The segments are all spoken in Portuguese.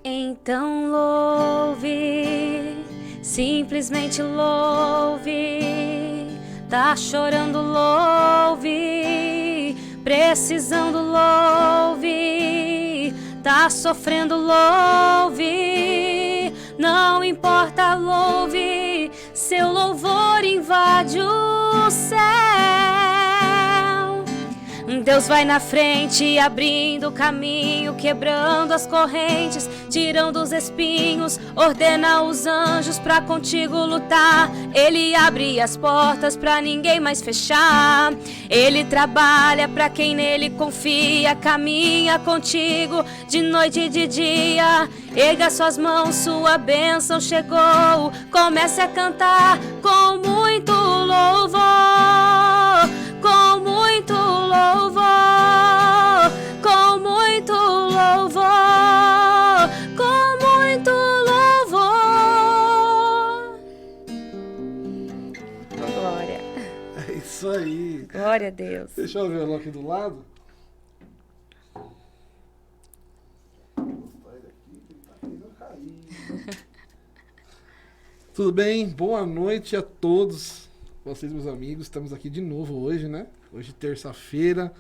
Então louve, simplesmente louve. Tá chorando, louve. Precisando, louve. Tá sofrendo, louve. Não importa, louve. Seu louvor invade o céu. Deus vai na frente, abrindo o caminho, quebrando as correntes, tirando os espinhos, ordena os anjos pra contigo lutar. Ele abre as portas pra ninguém mais fechar. Ele trabalha pra quem nele confia, caminha contigo de noite e de dia. Erga suas mãos, sua bênção chegou. Comece a cantar com muito louvor, com muito louvor, com muito louvor, com muito louvor. Glória. É isso aí. Glória a Deus. Deixa eu ver o aqui do lado. Tudo bem? Boa noite a todos vocês, meus amigos. Estamos aqui de novo hoje, né? Hoje, terça-feira,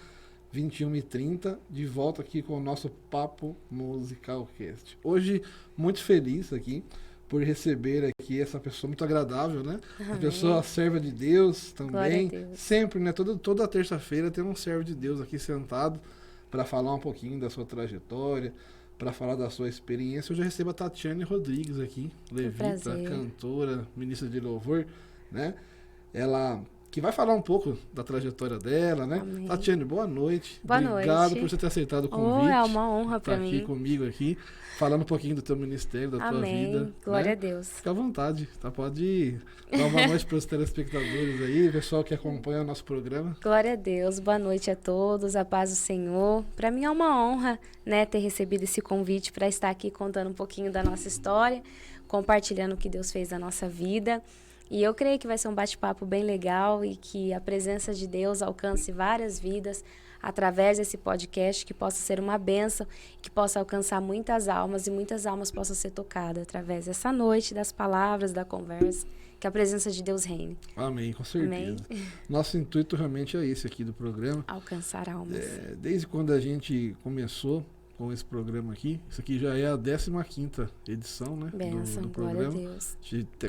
21h30, de volta aqui com o nosso Papo Musical Cast. Hoje, muito feliz aqui por receber aqui essa pessoa muito agradável, né? Amém. A pessoa serva de Deus também. Glória a Deus. Sempre, né? Toda terça-feira tem um servo de Deus aqui sentado para falar um pouquinho da sua trajetória, para falar da sua experiência. Eu já recebo a Tatiane Rodrigues aqui, levita, cantora, ministra de louvor, né? Ela que vai falar um pouco da trajetória dela, né? Amém. Tatiane, boa noite. Boa Obrigado noite. por você ter aceitado o convite. É uma honra para mim. Estar aqui comigo aqui, falando um pouquinho do teu ministério, da tua vida. Glória né? a Deus. Fica à vontade, tá? Pode dar uma noite para os telespectadores aí, o pessoal que acompanha o nosso programa. Glória a Deus, boa noite a todos, a paz do Senhor. Para mim é uma honra, né, ter recebido esse convite para estar aqui contando um pouquinho da nossa história, compartilhando o que Deus fez na nossa vida. E eu creio que vai ser um bate-papo bem legal e que a presença de Deus alcance várias vidas através desse podcast, que possa ser uma bênção, que possa alcançar muitas almas e muitas almas possam ser tocadas através dessa noite, das palavras, da conversa, que a presença de Deus reine. Amém, com certeza. Amém. Nosso intuito realmente é esse aqui do programa. Alcançar almas. Desde quando a gente começou com esse programa aqui, isso aqui já é a 15ª edição, né, Bênção, do glória programa. a Deus.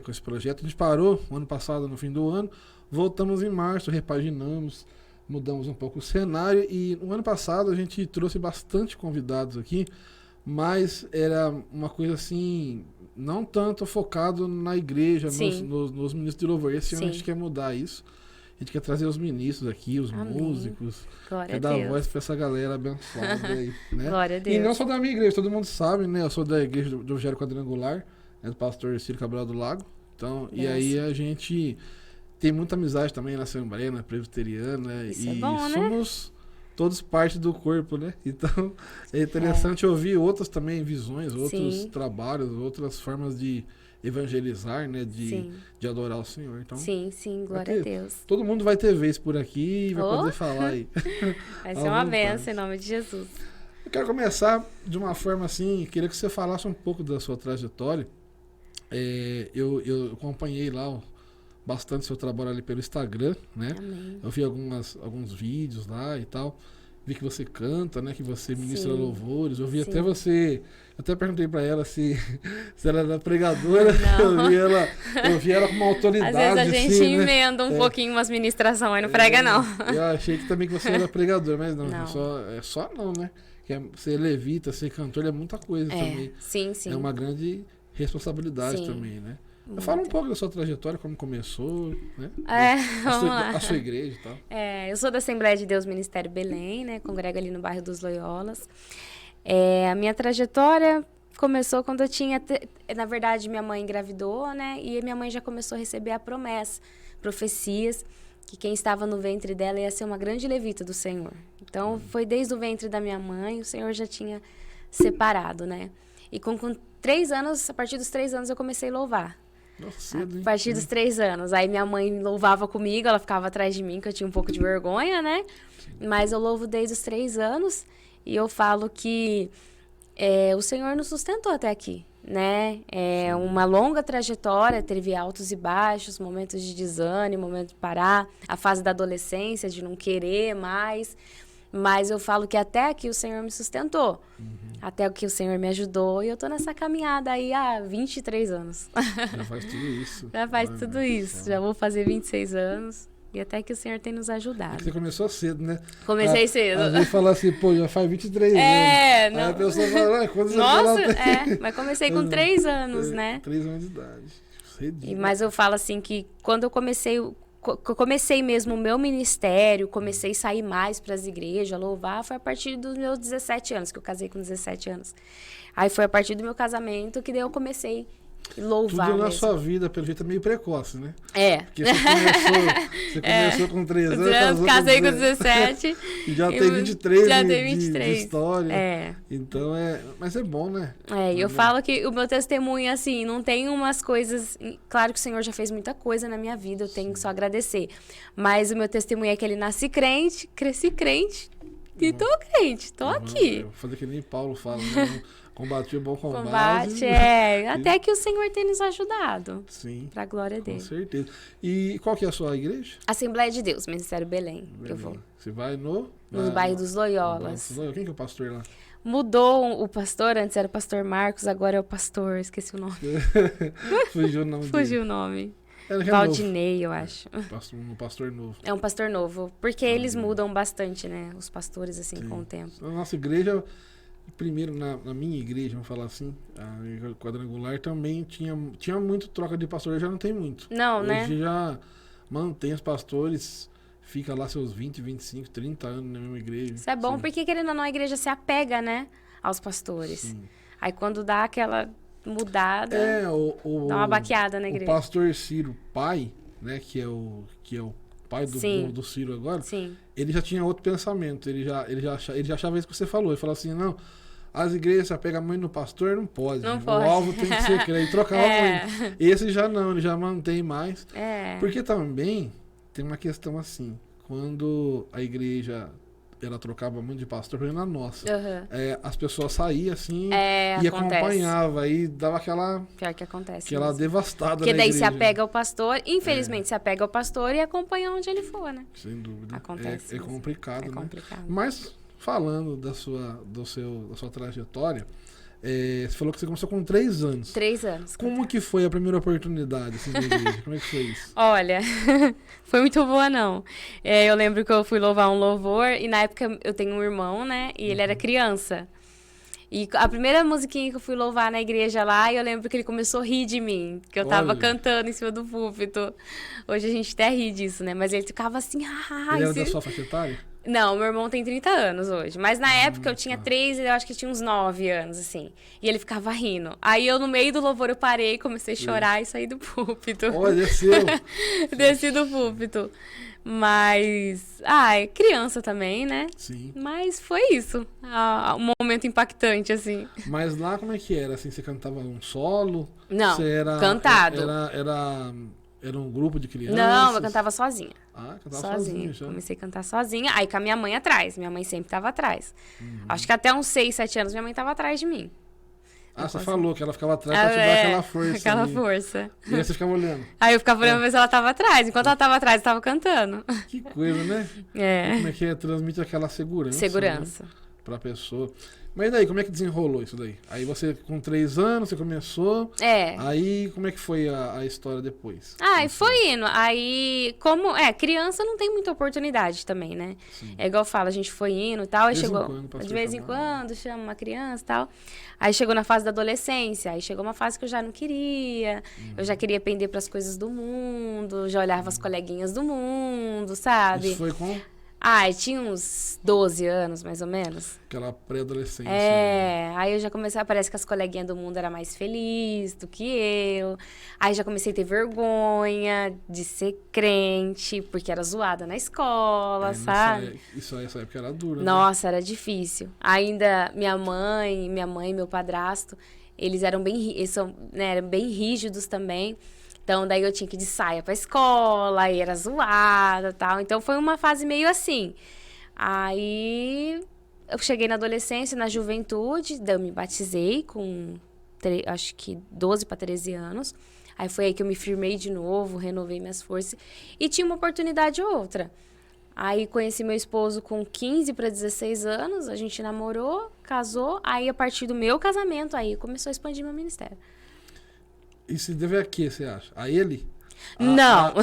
Com esse projeto. A gente parou o ano passado, no fim do ano, voltamos em março, repaginamos, mudamos um pouco o cenário e no ano passado a gente trouxe bastante convidados aqui, mas era uma coisa assim, não tanto focado na igreja, nos ministros de louvor. Esse ano a gente quer mudar isso. A gente quer trazer os ministros aqui, os Amém. Músicos, Glória quer a dar Deus. voz para essa galera abençoada aí, né? Glória a Deus. E não só da minha igreja, todo mundo sabe, né? Eu sou da igreja do Evangelho Quadrangular, né, do pastor Ciro Cabral do Lago. Então, e aí a gente tem muita amizade também na Assembleia, na Presbiteriana. Isso e é bom, somos todos parte do corpo, né? Então, é interessante ouvir outras também visões, outros trabalhos, outras formas de evangelizar, né? De adorar o Senhor. Então, sim, glória a Deus. Todo mundo vai ter vez por aqui e vai poder falar aí. Vai ser uma bênção em nome de Jesus. Eu quero começar de uma forma assim, queria que você falasse um pouco da sua trajetória. Eu acompanhei lá bastante seu trabalho ali pelo Instagram, né? Amém. Eu vi alguns vídeos lá e tal. Vi que você canta, né? Que você ministra louvores. Eu vi até você... Eu até perguntei pra ela se ela era pregadora. Não. Eu vi ela com uma autoridade. Às vezes a gente assim, emenda um pouquinho umas ministrações, aí não prega não. Eu achei que também que você era pregadora, mas não. Não. Só não, né? Ser levita, ser cantor é muita coisa também. Sim. É uma grande responsabilidade também, né? Fala um pouco da sua trajetória, como começou, né? Vamos lá. A sua igreja e tal. Eu sou da Assembleia de Deus Ministério Belém, né? Congrego ali no bairro dos Loyolas. A minha trajetória começou quando eu tinha... Na verdade, minha mãe engravidou, né? E minha mãe já começou a receber a promessa, profecias, que quem estava no ventre dela ia ser uma grande levita do Senhor. Então, foi desde o ventre da minha mãe, o Senhor já tinha separado, né? E com 3 anos, a partir dos 3 anos, eu comecei a louvar. Nossa, a partir dos 3 anos. Aí minha mãe louvava comigo, ela ficava atrás de mim, que eu tinha um pouco de vergonha, né? Mas eu louvo desde os 3 anos. E eu falo que O Senhor nos sustentou até aqui, né? É uma longa trajetória, teve altos e baixos, momentos de desânimo, momentos de parar, a fase da adolescência, de não querer mais. Mas eu falo que até aqui o Senhor me sustentou. Até aqui o Senhor me ajudou. E eu tô nessa caminhada aí há 23 anos. Já faz tudo isso. Já faz tudo isso. Já vou fazer 26 anos. E até que o Senhor tem nos ajudado. É que você começou cedo, né? Comecei cedo. Às vezes fala assim, pô, já faz 23 anos. Não. Aí a pessoa fala, quantos Nossa, anos ela tem? mas comecei com 3 anos, né? 3 anos de idade. Cedinho. Mas eu falo assim que quando eu comecei mesmo o meu ministério, comecei a sair mais para as igrejas, louvar, foi a partir dos meus 17 anos, que eu casei com 17 anos. Aí foi a partir do meu casamento que daí eu comecei a louvar tudo na mesmo. sua vida, pelo jeito, é meio precoce, né? Porque você começou com 3 anos, casei com 17. E já tem 23 já de, tem 23. De história. Então, mas é bom, né? E eu falo que o meu testemunho, assim, não tem umas coisas... Claro que o Senhor já fez muita coisa na minha vida, eu tenho que só agradecer. Mas o meu testemunho é que ele nasci crente, cresci crente e tô crente, tô aqui. Vou fazer que nem Paulo fala, né? Combati o bom combate. Até que o Senhor tem nos ajudado. Sim. Pra glória dele. Com certeza. E qual que é a sua igreja? Assembleia de Deus, Ministério Belém. Eu vou. Você vai no bairro dos Loyolas. Quem que é o pastor lá? Mudou o pastor, antes era o pastor Marcos, agora é o pastor, esqueci o nome. Fugiu o nome Fugiu o nome. Valdinei, eu acho. Um pastor novo. É um pastor novo, porque eles mudam bastante, né? Os pastores, assim, com o tempo. Na nossa igreja... Primeiro, na minha igreja, vamos falar assim, a quadrangular também tinha muito troca de pastor, já não tem muito. Não, hoje, né? Hoje já mantém os pastores, fica lá seus 20, 25, 30 anos na mesma igreja. Isso é bom, porque querendo ou não, a igreja se apega, né, aos pastores. Sim. Aí quando dá aquela mudada, dá uma baqueada na igreja. O pastor Ciro, pai, né, que é o pai do Ciro agora, Sim. Ele já tinha outro pensamento, ele já achava isso que você falou, ele falou assim, não, as igrejas se apegam muito no pastor, não pode. Não o pode. alvo tem que ser crente, trocar muito. Esse já não, ele já mantém mais. Porque também tem uma questão assim, quando a igreja ela trocava muito de pastor, por exemplo, na nossa. As pessoas saíam assim e acompanhavam, aí dava aquela... Pior que acontece. Aquela devastada. Porque daí se apega ao pastor, infelizmente se apega ao pastor e acompanha onde ele for, né? Sem dúvida. Acontece. É complicado, né? Complicado. Mas, falando da sua trajetória, você falou que você começou com 3 anos. 3 anos. Como que foi a primeira oportunidade assim, da igreja? Como é que foi isso? Olha, foi muito boa, não. Eu lembro que eu fui louvar um louvor e na época eu tenho um irmão, né? E ele era criança. E a primeira musiquinha que eu fui louvar na igreja lá, eu lembro que ele começou a rir de mim, que eu tava cantando em cima do púlpito. Hoje a gente até ri disso, né? Mas ele ficava assim... Ele era da sua faixa etária? Não, meu irmão tem 30 anos hoje. Mas na época eu tinha 3 e eu acho que tinha uns 9 anos, assim. E ele ficava rindo. Aí eu, no meio do louvor, eu parei, comecei a chorar e saí do púlpito. Olha, desceu. Desci do púlpito. Mas... é criança também, né? Sim. Mas foi isso. Um momento impactante, assim. Mas lá como é que era? Assim, você cantava um solo? Não, você era, cantado. Era um grupo de crianças? Não, eu cantava sozinha. Cantava sozinha já. Comecei a cantar sozinha. Aí com a minha mãe atrás. Minha mãe sempre estava atrás. Acho que até uns 6, 7 anos minha mãe estava atrás de mim. Você falou que ela ficava atrás pra te dar aquela força. Aquela força. E aí você ficava olhando? Aí eu ficava olhando pra ver se ela estava atrás. Enquanto ela estava atrás, eu estava cantando. Que coisa, né? Como é que transmite aquela segurança. Segurança. Né? Pra pessoa. Mas daí, como é que desenrolou isso daí? Aí você, com 3 anos, você começou. Aí, como é que foi a história depois? E foi indo. Aí, criança não tem muita oportunidade também, né? Sim. É igual eu falo, a gente foi indo e tal. Aí chegou. De vez em chamar. quando, chama uma criança e tal. Aí chegou na fase da adolescência. Aí chegou uma fase que eu já não queria. Eu já queria pender pras coisas do mundo. Já olhava as coleguinhas do mundo, sabe? Isso foi com... tinha uns 12 anos, mais ou menos. Aquela pré-adolescência. Aí eu já comecei, parece que as coleguinhas do mundo eram mais felizes do que eu. Aí já comecei a ter vergonha de ser crente, porque era zoada na escola, sabe? Essa época era dura, Nossa, era difícil. Ainda minha mãe, meu padrasto, eles eram eram bem rígidos também. Então, daí eu tinha que ir de saia pra escola, e era zoada e tal. Então, foi uma fase meio assim. Aí, eu cheguei na adolescência, na juventude, daí eu me batizei com, acho que 12 para 13 anos. Aí foi aí que eu me firmei de novo, renovei minhas forças. E tinha uma oportunidade ou outra. Aí conheci meu esposo com 15 para 16 anos, a gente namorou, casou. Aí a partir do meu casamento, aí começou a expandir meu ministério. E se deve a quê, você acha? A ele? Não,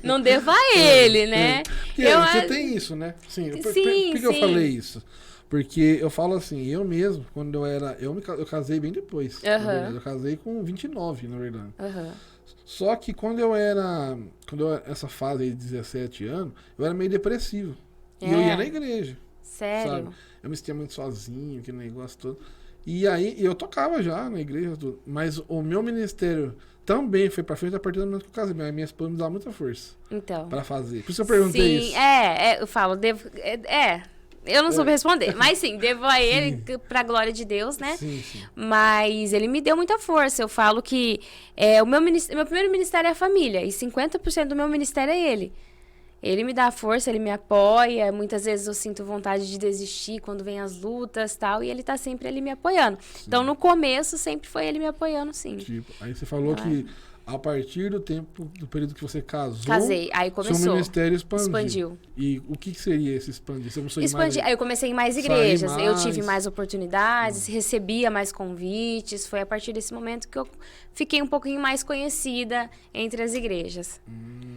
não devo a ele, né? Você tem isso, né? Sim, por que eu falei isso? Porque eu falo assim, eu mesmo, quando eu era... Eu casei bem depois, na verdade. Eu casei com 29, na verdade. Só que quando eu era essa fase aí de 17 anos, eu era meio depressivo. E eu ia na igreja. Sério? Sabe? Eu me sentia muito sozinho, aquele negócio todo. E aí, eu tocava já na igreja, tudo. Mas o meu ministério também foi pra frente a partir do momento que eu casei. Minha esposa me dá muita força pra fazer. Por isso eu perguntei isso. Eu falo, eu não soube responder, mas sim, devo a ele pra glória de Deus, né? Sim. Mas ele me deu muita força. Eu falo que o meu primeiro ministério é a família, e 50% do meu ministério é ele. Ele me dá força, ele me apoia. Muitas vezes eu sinto vontade de desistir quando vem as lutas e tal, e ele tá sempre ali me apoiando. Sim. Então, no começo, sempre foi ele me apoiando, sim. Aí você falou que a partir do período que você casou... Casei, aí começou. Seu ministério expandiu. E o que seria esse expandir? Você Aí eu comecei em mais igrejas, eu tive mais oportunidades, recebia mais convites. Foi a partir desse momento que eu fiquei um pouquinho mais conhecida entre as igrejas.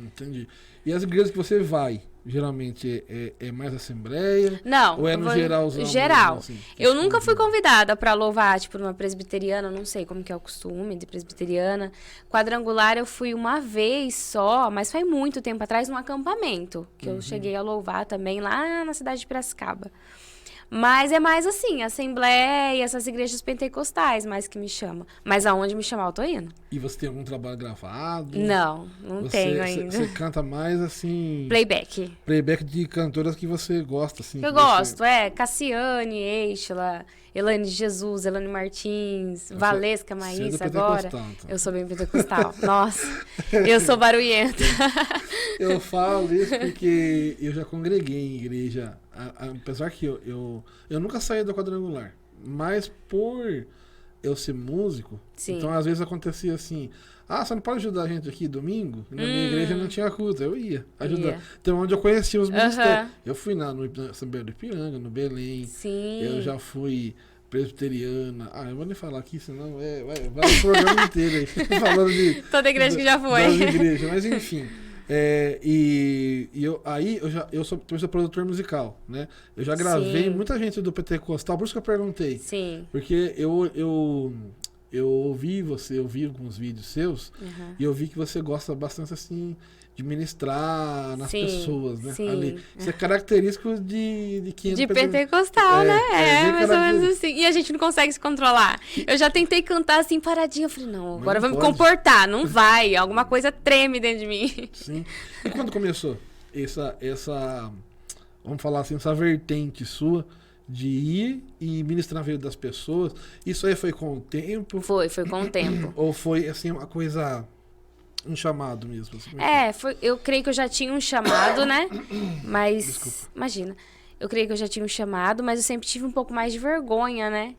Entendi. E as igrejas que você vai, geralmente é mais assembleia? Não. Ou é no geralzão? Geral. Mesmo, assim, eu nunca fui convidada para louvar, tipo, numa presbiteriana, não sei como que é o costume de presbiteriana. Quadrangular eu fui uma vez só, mas faz muito tempo atrás, num acampamento, que eu cheguei a louvar também lá na cidade de Piracicaba. Mas é mais assim, assembleia, essas igrejas pentecostais mais que me chamam. Mas aonde me chamar, eu tô indo. E você tem algum trabalho gravado? Não tenho ainda. Você canta mais assim... Playback. Playback de cantoras que você gosta, assim. Eu gosto, Cassiane, Eixla, Elane de Jesus, Elane Martins, Valesca, Maísa, agora. Então. Eu sou bem pentecostal. Nossa, eu sou barulhenta. Eu falo isso porque eu já congreguei em igreja, apesar que eu nunca saí da quadrangular, mas por eu ser músico, então às vezes acontecia assim, você não pode ajudar a gente aqui domingo? Na minha igreja não tinha culto, eu ia ajudar. Então onde eu conhecia os ministérios. Eu fui na Assembleia do Ipiranga, no Belém. Sim. Eu já fui presbiteriana. Eu vou nem falar aqui, senão vai o programa inteiro aí. Falando de... Toda igreja que já foi. Das igrejas, mas enfim. Eu sou produtor musical, né? Eu já gravei muita gente do pentecostal, por isso que eu perguntei. Sim. Porque eu ouvi alguns vídeos seus e eu vi que você gosta bastante, assim, de ministrar nas pessoas, né? Sim. Ali. Isso é característico de quem de pentecostal, né? Mais ou menos assim. E a gente não consegue se controlar. Eu já tentei cantar assim, paradinha. Eu falei, não, agora eu vou me comportar. Não vai. Alguma coisa treme dentro de mim. Sim. E quando começou essa vamos falar assim, essa vertente sua de ir e ministrar na vida das pessoas? Isso aí foi com o tempo? Foi com o tempo. Ou foi, assim, uma coisa... Um chamado mesmo. Eu creio que eu já tinha um chamado, né? Mas, Desculpa. Imagina, eu creio que eu já tinha um chamado, mas eu sempre tive um pouco mais de vergonha, né?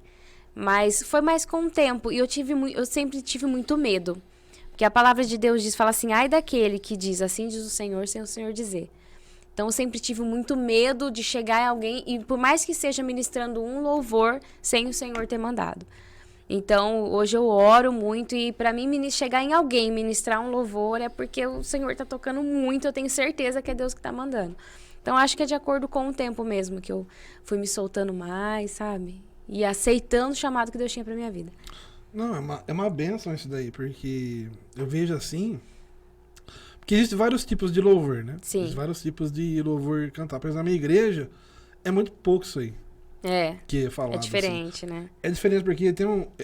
Mas foi mais com o tempo. E eu sempre tive muito medo. Porque a palavra de Deus fala assim, ai daquele que diz, assim diz o Senhor, sem o Senhor dizer. Então, eu sempre tive muito medo de chegar em alguém, e por mais que seja ministrando um louvor, sem o Senhor ter mandado. Então, hoje eu oro muito e para mim chegar em alguém, ministrar um louvor, é porque o Senhor tá tocando muito, eu tenho certeza que é Deus que tá mandando. Então, acho que é de acordo com o tempo mesmo, que eu fui me soltando mais, sabe? E aceitando o chamado que Deus tinha pra minha vida. Não, é uma bênção isso daí, porque eu vejo assim, porque existem vários tipos de louvor, né? Sim. Existem vários tipos de louvor cantar. Por exemplo, na minha igreja, é muito pouco isso aí. Que é falado, diferente, assim. né? É diferente porque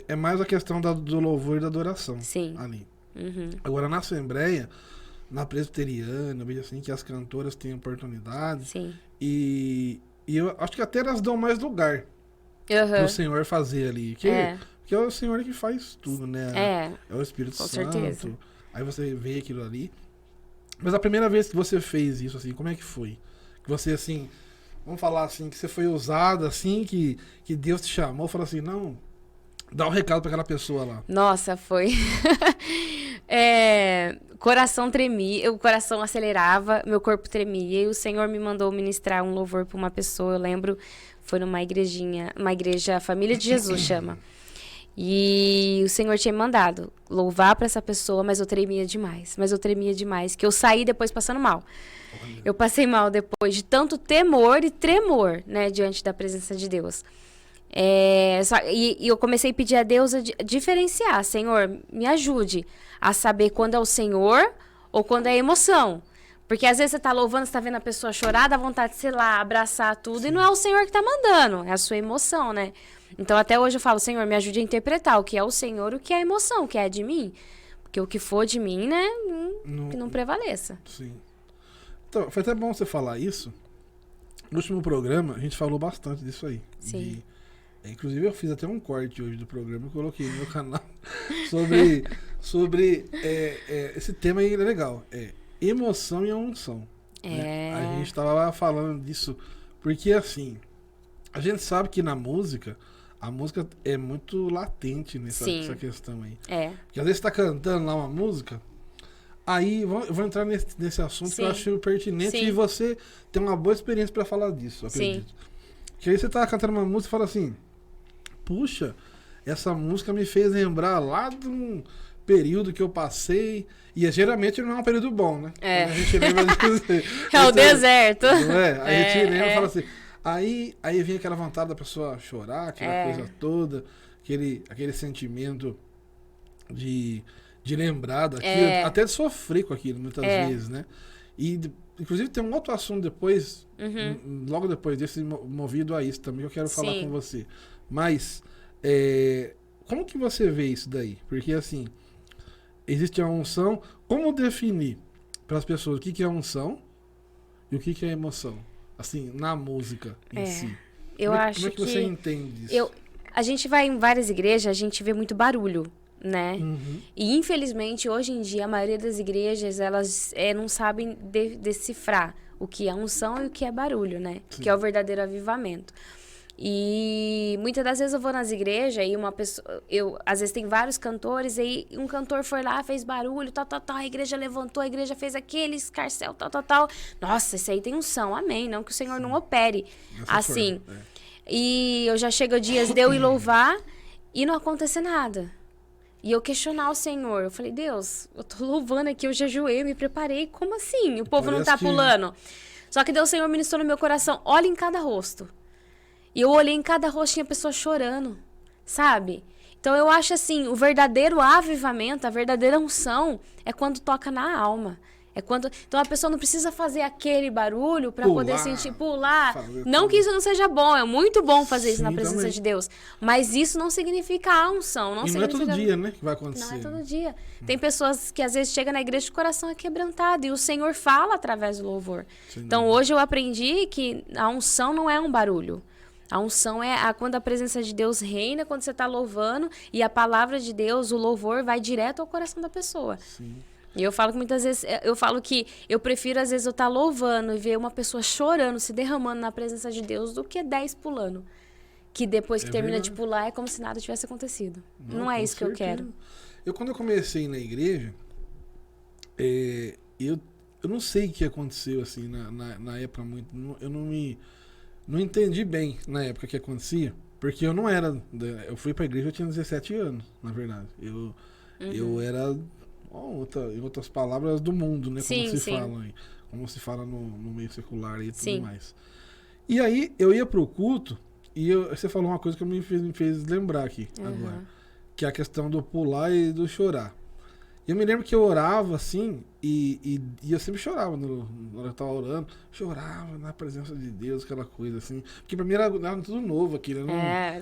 é mais a questão do louvor e da adoração. Sim. Ali. Uhum. Agora, na Assembleia, na presbiteriana, eu vejo assim que as cantoras têm oportunidade. Sim. E eu acho que até elas dão mais lugar pro Senhor fazer ali. Porque é o Senhor que faz tudo, né? É o Espírito Santo. Com certeza. Aí você vê aquilo ali. Mas a primeira vez que você fez isso, assim, como é que foi? Que você, assim... vamos falar assim, que você foi usado assim, que Deus te chamou, falou assim, não, dá um recado pra aquela pessoa lá. Nossa, foi. Coração tremia, o coração acelerava, meu corpo tremia. E o Senhor me mandou ministrar um louvor pra uma pessoa. Eu lembro, foi numa igrejinha, uma igreja Família de Jesus chama. E o Senhor tinha me mandado louvar pra essa pessoa, mas eu tremia demais. Que eu saí depois passando mal. Eu passei mal depois de tanto temor e tremor, né, diante da presença de Deus. E eu comecei a pedir a Deus a diferenciar. Senhor, me ajude a saber quando é o Senhor ou quando é emoção. Porque às vezes você tá louvando, você tá vendo a pessoa chorar, dá vontade de, sei lá, abraçar tudo. Sim. E não é o Senhor que tá mandando, é a sua emoção, né? Então até hoje eu falo, Senhor, me ajude a interpretar o que é o Senhor e o que é a emoção, o que é de mim. Porque o que for de mim, né, que não prevaleça. Sim. Então, foi até bom você falar isso. No último programa, a gente falou bastante disso aí. Sim. Inclusive, eu fiz até um corte hoje do programa, eu coloquei no meu canal sobre esse tema aí, é legal. Emoção e a unção. Né? A gente estava falando disso, porque assim, a gente sabe que na música, a música é muito latente nessa questão aí. Porque às vezes você está cantando lá uma música, aí eu vou entrar nesse assunto que eu acho pertinente e você tem uma boa experiência para falar disso, acredito. Porque aí você tá cantando uma música e fala assim, puxa, essa música me fez lembrar lá de um período que eu passei. E geralmente não é um período bom, né? A gente lembra disso. O deserto. Não é? A gente lembra e fala assim. Aí vem aquela vontade da pessoa chorar, aquela coisa toda, aquele sentimento de lembrar daquilo, até de sofrer com aquilo, muitas vezes, né? E, inclusive, tem um outro assunto depois, logo depois desse, movido a isso também, que eu quero falar com você. Mas, como que você vê isso daí? Porque, assim, existe a unção. Como definir para as pessoas o que é unção e o que é emoção? Assim, na música em si. Como é que você entende isso? A gente vai em várias igrejas, a gente vê muito barulho, né? E, infelizmente, hoje em dia, a maioria das igrejas, elas não sabem decifrar o que é unção e o que é barulho, né? Sim. Que é o verdadeiro avivamento. E muitas das vezes eu vou nas igrejas e uma pessoa, às vezes tem vários cantores, e um cantor foi lá, fez barulho, tal, a igreja levantou, a igreja fez aquele escarcel, tal. Nossa, isso aí tem unção, amém, não que o Senhor não opere assim. E eu já chego dias de eu ir louvar e não acontecer nada. E eu questionar o Senhor, eu falei, Deus, eu tô louvando aqui, eu jejuei, eu me preparei, como assim? O povo não tá pulando. Só que Deus, o Senhor ministrou no meu coração, olha em cada rosto. E eu olhei em cada rosto, tinha pessoa chorando, sabe? Então eu acho assim, o verdadeiro avivamento, a verdadeira unção é quando toca na alma. Então a pessoa não precisa fazer aquele barulho para poder sentir, pular. Não que isso não seja bom, é muito bom fazer isso na presença de Deus. Mas isso não significa a unção. Não é todo dia, né, que vai acontecer. Não é todo dia. Tem pessoas que às vezes chegam na igreja e o coração é quebrantado. E o Senhor fala através do louvor. Então hoje eu aprendi que a unção não é um barulho. A unção é quando a presença de Deus reina, quando você está louvando, e a palavra de Deus, o louvor, vai direto ao coração da pessoa. Sim. E eu falo que muitas vezes, eu falo que eu prefiro às vezes eu estar louvando e ver uma pessoa chorando, se derramando na presença de Deus, do que 10 pulando. Que depois que termina de pular é como se nada tivesse acontecido. Não é isso que eu quero. Quando eu comecei na igreja, eu não sei o que aconteceu assim na época muito. Eu não entendi bem na época que acontecia, porque eu não era. Eu fui pra igreja, eu tinha 17 anos, na verdade. Eu era, em outras palavras, do mundo, né? Como se fala aí. Como se fala no meio secular e tudo mais. E aí eu ia pro culto, e você falou uma coisa que me fez lembrar aqui agora, que é a questão do pular e do chorar. Eu me lembro que eu orava assim, e eu sempre chorava na hora que eu tava orando, chorava na presença de Deus, aquela coisa assim, porque pra mim era tudo novo aquilo.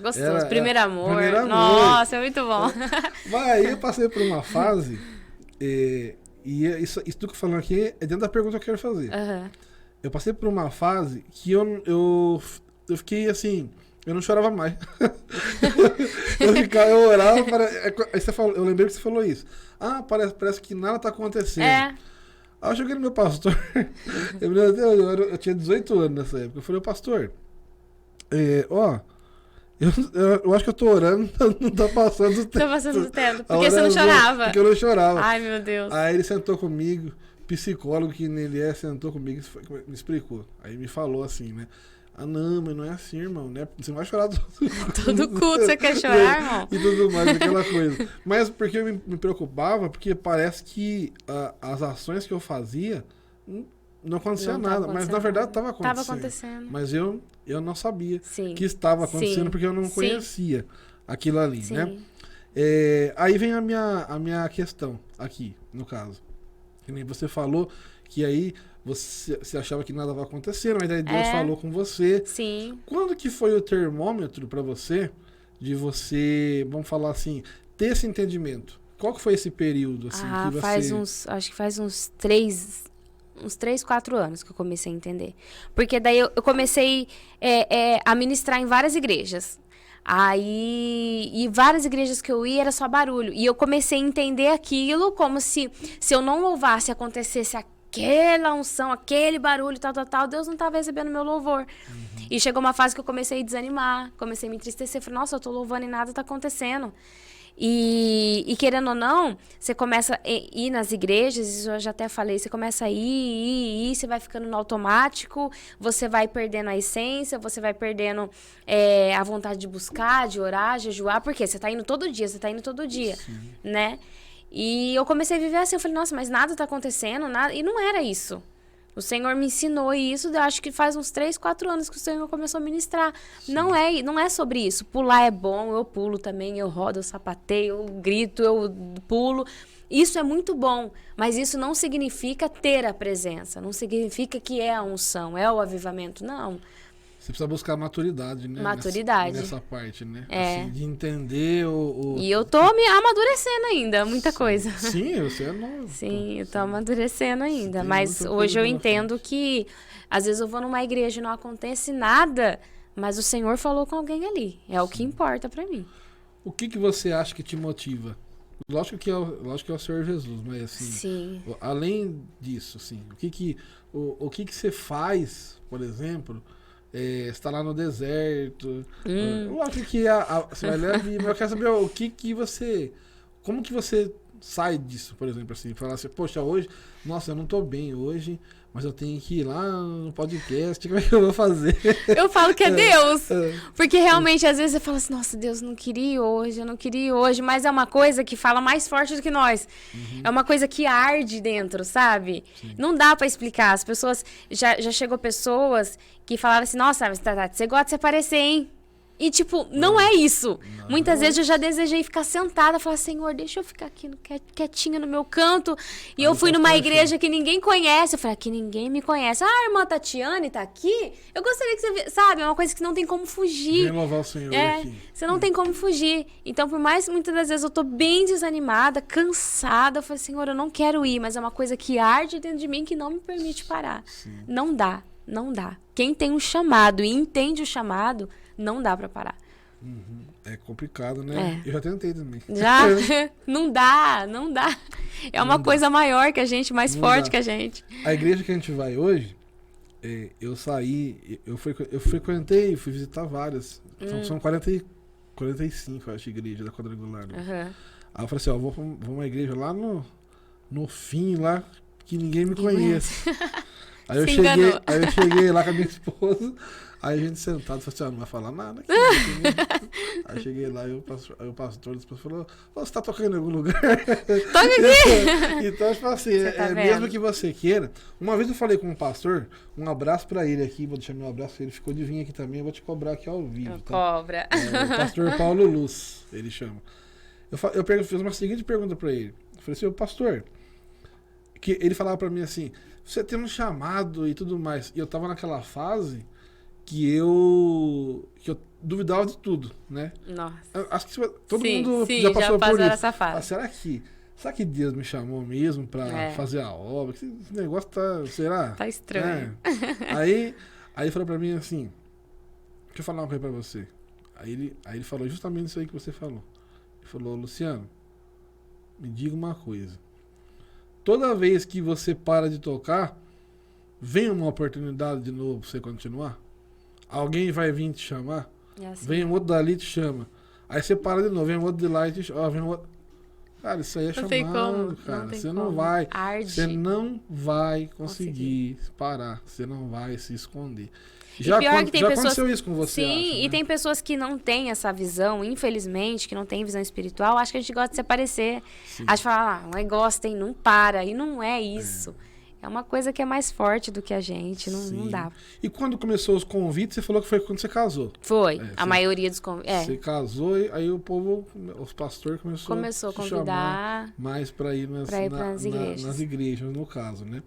Gostoso, primeiro amor. Nossa, é muito bom. Mas aí eu passei por uma fase, e isso tudo que eu falando aqui é dentro da pergunta que eu quero fazer. Eu passei por uma fase que eu fiquei assim, eu não chorava mais. eu orava, eu lembrei que você falou isso. Parece que nada tá acontecendo. Aí eu cheguei no meu pastor, eu me lembro até hoje, eu tinha 18 anos nessa época. Eu falei, pastor, eu acho que eu tô orando, não tá passando do teto. Tô passando do teto. Porque você não chorava. Porque eu não chorava. Ai, meu Deus. Aí ele sentou comigo, psicólogo que ele sentou comigo e me explicou. Aí me falou assim, né? Ah, não, mas não é assim, irmão, né? Você não vai chorar todo culto você quer chorar, irmão? E tudo mais, aquela coisa. Mas porque eu me preocupava, porque parece que as ações que eu fazia não acontecia nada. Mas na verdade estava acontecendo. Tava acontecendo. Mas eu não sabia Sim. que estava acontecendo, Sim. porque eu não conhecia aquilo ali, Sim. né? Aí vem a minha questão aqui, no caso. Que nem você falou que aí você achava que nada vai acontecer, mas aí Deus falou com você. Sim. Quando que foi o termômetro para você, de você, vamos falar assim, ter esse entendimento? Qual que foi esse período, assim, que você... acho que faz uns 3, 4 anos que eu comecei a entender. Porque daí eu comecei a ministrar em várias igrejas. Aí, e várias igrejas que eu ia era só barulho. E eu comecei a entender aquilo como se eu não louvasse, acontecesse aquela unção, aquele barulho, tal, Deus não estava recebendo meu louvor. Uhum. E chegou uma fase que eu comecei a desanimar, comecei a me entristecer. Falei, nossa, eu tô louvando e nada tá acontecendo. E querendo ou não, você começa a ir nas igrejas, isso eu já até falei, você começa a ir, você vai ficando no automático, você vai perdendo a essência, você vai perdendo a vontade de buscar, de orar, jejuar, porque você tá indo todo dia, Sim. Né? E eu comecei a viver assim, eu falei, nossa, mas nada tá acontecendo, nada, e não era isso. O Senhor me ensinou isso, eu acho que faz uns 3, 4 anos que o Senhor começou a ministrar. Não é sobre isso. Pular é bom, eu pulo também, eu rodo, eu sapateio, eu grito, eu pulo. Isso é muito bom, mas isso não significa ter a presença, não significa que é a unção, é o avivamento, não. Você precisa buscar maturidade, né? Maturidade. Nessa parte, né? Assim, de entender E eu tô me amadurecendo ainda, muita coisa. Sim, você é novo. Sim, eu tô amadurecendo ainda. Mas hoje eu entendo que, às vezes eu vou numa igreja e não acontece nada, mas o Senhor falou com alguém ali. É o que importa pra mim. O que você acha que te motiva? Lógico que é o Senhor Jesus, mas assim... Sim. Além disso, assim, o que você faz, por exemplo... está lá no deserto. Lógico que você vai ler a Bíblia. Eu quero saber o que você... Como que você sai disso, por exemplo, assim? Falar assim, poxa, hoje... Nossa, eu não tô bem hoje, mas eu tenho que ir lá no podcast. Como é que eu vou fazer? Eu falo que é Deus. Porque realmente, às vezes, você fala assim, nossa, Deus, eu não queria ir hoje. Mas é uma coisa que fala mais forte do que nós. Uhum. É uma coisa que arde dentro, sabe? Sim. Não dá pra explicar. As pessoas... Já chegou pessoas que falaram assim, nossa, você gosta de se aparecer, hein? E, tipo, não é isso. Não. Muitas vezes eu já desejei ficar sentada, falar, Senhor, deixa eu ficar aqui quietinha no meu canto. E eu fui numa igreja que ninguém conhece. Eu falei, aqui ninguém me conhece. Ah, a irmã Tatiane tá aqui? Eu gostaria que você... Sabe, é uma coisa que não tem como fugir. Vem louvar o Senhor aqui. Você não tem como fugir. Então, por mais muitas das vezes eu tô bem desanimada, cansada, eu falei, Senhor, eu não quero ir. Mas é uma coisa que arde dentro de mim que não me permite parar. Sim. Não dá. Quem tem um chamado e entende o chamado... Não dá pra parar. Uhum. É complicado, né? Eu já tentei também. Já? Não dá. É uma coisa maior que a gente, mais forte que a gente. A igreja que a gente vai hoje, eu saí, eu frequentei, fui visitar várias. São 45, eu acho, igreja da quadrangular. Né? Uhum. Aí eu falei assim, ó, vou pra uma igreja lá no fim, lá, que ninguém me conhece. Aí eu cheguei lá com a minha esposa. Aí a gente sentado, falou assim, não vai falar nada aqui. Aí cheguei lá e o pastor falou, você tá tocando em algum lugar? Toca aqui! Então, tipo assim, mesmo que você queira. Uma vez eu falei com um pastor, um abraço pra ele aqui, vou deixar meu abraço, ele ficou de vir aqui também, eu vou te cobrar aqui ao vivo. Tá? Cobra. O pastor Paulo Luz, ele chama. Eu fiz uma seguinte pergunta pra ele. Eu falei assim, pastor, que ele falava pra mim assim, você tem um chamado e tudo mais. E eu tava naquela fase... que eu duvidava de tudo, né? Nossa. Acho que todo mundo já passou por isso. Essa fase. Será que Deus me chamou mesmo pra fazer a obra? Esse negócio tá... Será? Tá estranho. Aí ele falou pra mim assim, deixa eu falar uma coisa pra você. Aí ele falou justamente isso aí que você falou. Ele falou, Luciano, me diga uma coisa. toda vez que você para de tocar, vem uma oportunidade de novo pra você continuar? Alguém vai vir te chamar? É assim. Vem um outro dali e te chama. Aí você para de novo, vem um outro de lá e te chama. Vem um outro... Cara, isso aí é Não tem chamado, como, cara. não tem Você como. não vai. Arde. Você não vai conseguir parar. Você não vai se esconder. Pior que tem já pessoas... aconteceu isso com você, Sim, acho, e né? tem pessoas que não têm essa visão, infelizmente, que não têm visão espiritual, acho que a gente gosta de se aparecer. Sim. Acho que fala, um negócio tem, não para. E não é isso. É uma coisa que é mais forte do que a gente, não Sim. dá. E quando começou os convites, você falou que foi quando você casou. Foi, a você- maioria dos convites. Você casou e aí o povo, os pastores Começou a te chamar convidar mais para ir nas igrejas. nas igrejas, no caso, né?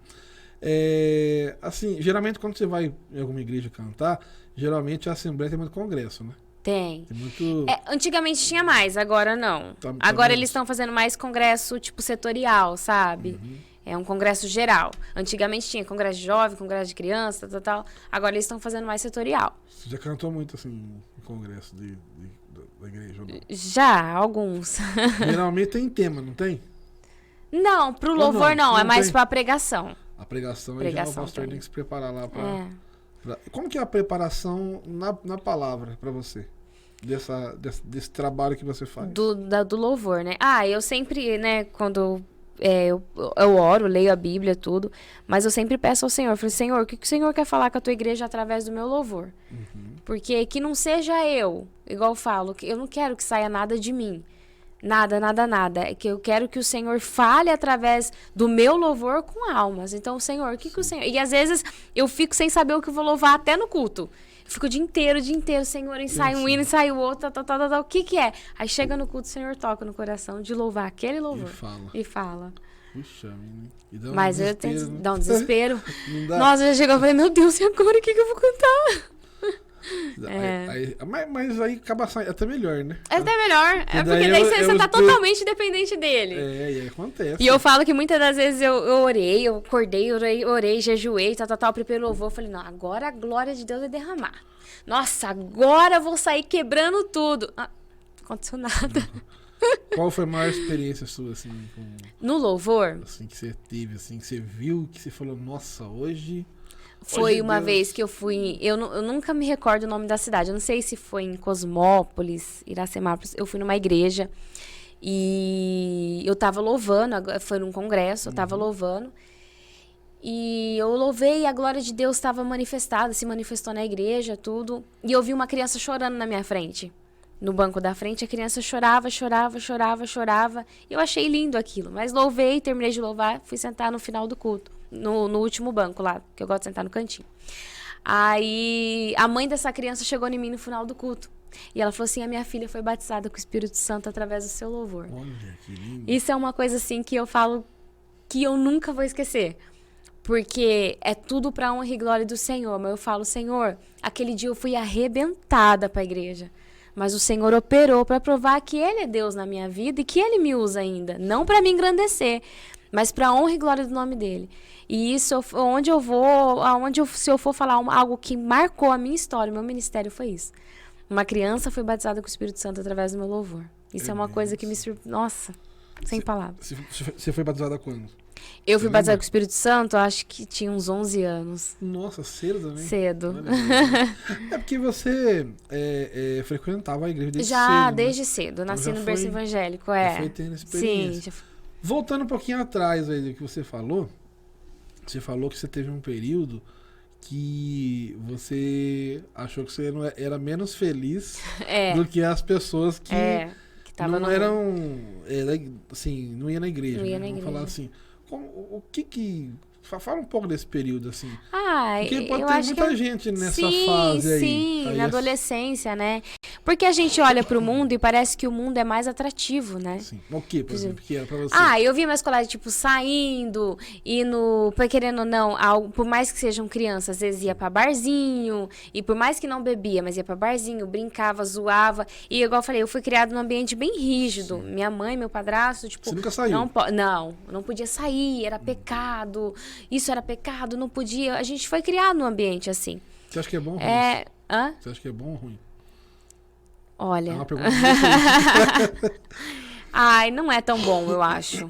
Assim, geralmente quando você vai em alguma igreja cantar, geralmente a Assembleia tem muito congresso, né? Tem. Tem muito... Antigamente tinha mais, agora não. Tá Agora menos. eles estão fazendo mais congresso, tipo, setorial, sabe? É um congresso geral. Antigamente tinha congresso de jovem, congresso de criança, tal. Agora eles estão fazendo mais setorial. Você já cantou muito, assim, em congresso da igreja, ou não? Já, alguns. Geralmente tem tema, não tem? Não, pro Ou louvor não? não, é Não mais tem? pra pregação. A pregação, aí já Pregação o pastor tem. tem que se preparar lá para... É. Como que é a preparação na palavra para você? Desse trabalho que você faz? Do louvor, né? Eu sempre, né, quando eu oro, leio a Bíblia, tudo, mas eu sempre peço ao Senhor, falei, Senhor, o que o Senhor quer falar com a tua igreja através do meu louvor? Porque que não seja eu, igual eu falo, que eu não quero que saia nada de mim. Nada, nada, nada. É que eu quero que o Senhor fale através do meu louvor com almas. Então, Senhor, o que o Senhor... E às vezes eu fico sem saber o que eu vou louvar até no culto. Eu fico o dia inteiro, Senhor, ensaia um hino, ensaia o outro, o que é? Aí chega no culto, o Senhor toca no coração de louvar aquele louvor. E fala. E fala. Puxa, menina. E dá um Mas eu desespero, tento né? dar um desespero. Não dá. Nossa, já chegou, eu falei, meu Deus, e agora o que eu vou cantar? Mas aí acaba saindo até melhor, né? É até melhor. E É daí porque daí eu- você eu- tá totalmente dependente dele. E aí acontece. E eu falo que muitas das vezes eu orei, eu acordei, orei, jejuei, preparei o louvor. Eu falei, não, agora a glória de Deus vai derramar. Nossa, agora eu vou sair quebrando tudo. Não aconteceu nada. Qual foi a maior experiência sua, assim, No louvor, assim, que você teve, assim, que você viu, que você falou, nossa, hoje foi uma Deus. vez que eu fui... Eu nunca me recordo o nome da cidade. Eu não sei se foi em Cosmópolis, Iracemápolis. Eu fui numa igreja e eu tava louvando. Foi num congresso, eu tava louvando. E eu louvei e a glória de Deus estava manifestada, se manifestou na igreja, tudo. E eu vi uma criança chorando na minha frente. No banco da frente, a criança chorava. E eu achei lindo aquilo. Mas louvei, terminei de louvar, fui sentar no final do culto. No último banco lá, que eu gosto de sentar no cantinho. Aí, a mãe dessa criança chegou em mim no final do culto. E ela falou assim, a minha filha foi batizada com o Espírito Santo através do seu louvor. olha que lindo. Isso é uma coisa assim que eu falo que eu nunca vou esquecer. Porque é tudo pra honra e glória do Senhor. Mas eu falo, Senhor, aquele dia eu fui arrebentada pra igreja. Mas o Senhor operou pra provar que Ele é Deus na minha vida e que Ele me usa ainda. Não pra me engrandecer, mas pra honra e glória do nome dEle. E isso, onde eu vou, se eu for falar algo que marcou a minha história, o meu ministério foi isso. Uma criança foi batizada com o Espírito Santo através do meu louvor. Isso é uma coisa que me surpreendeu. Nossa, sem palavras. Você foi batizada quando? Eu fui Você batizada lembra? com o Espírito Santo, acho que tinha uns 11 anos. Nossa, cedo também. Cedo. Olha, é porque você frequentava a igreja desde Já, cedo, né? desde cedo. Nasci já no berço foi- evangélico, Já foi tendo experiência. Sim, já Voltando um pouquinho atrás aí do que você falou que você teve um período que você achou que você era menos feliz do que as pessoas que que tava não no... eram, assim, não ia na igreja. Não ia né? na Vamos falar igreja. assim. O que... Fala um pouco desse período, assim. Porque pode eu ter acho muita que gente nessa sim, fase aí. Sim, Aí na adolescência, né? Porque a gente olha pro mundo e parece que o mundo é mais atrativo, né? Assim, o que, por exemplo, que era pra você? Eu vi meus colegas, tipo, saindo, indo, querendo ou não, por mais que sejam crianças, às vezes ia pra barzinho, e por mais que não bebia, mas ia pra barzinho, brincava, zoava. E igual eu falei, eu fui criada num ambiente bem rígido. Sim. Minha mãe, meu padrasto, tipo... Você nunca saiu? Não podia sair, era pecado, isso era pecado, não podia. A gente foi criado num ambiente assim. Você acha que é bom ou ruim? Hã? Você acha que é bom ou ruim? Olha... É uma pergunta difícil. Não é tão bom, eu acho.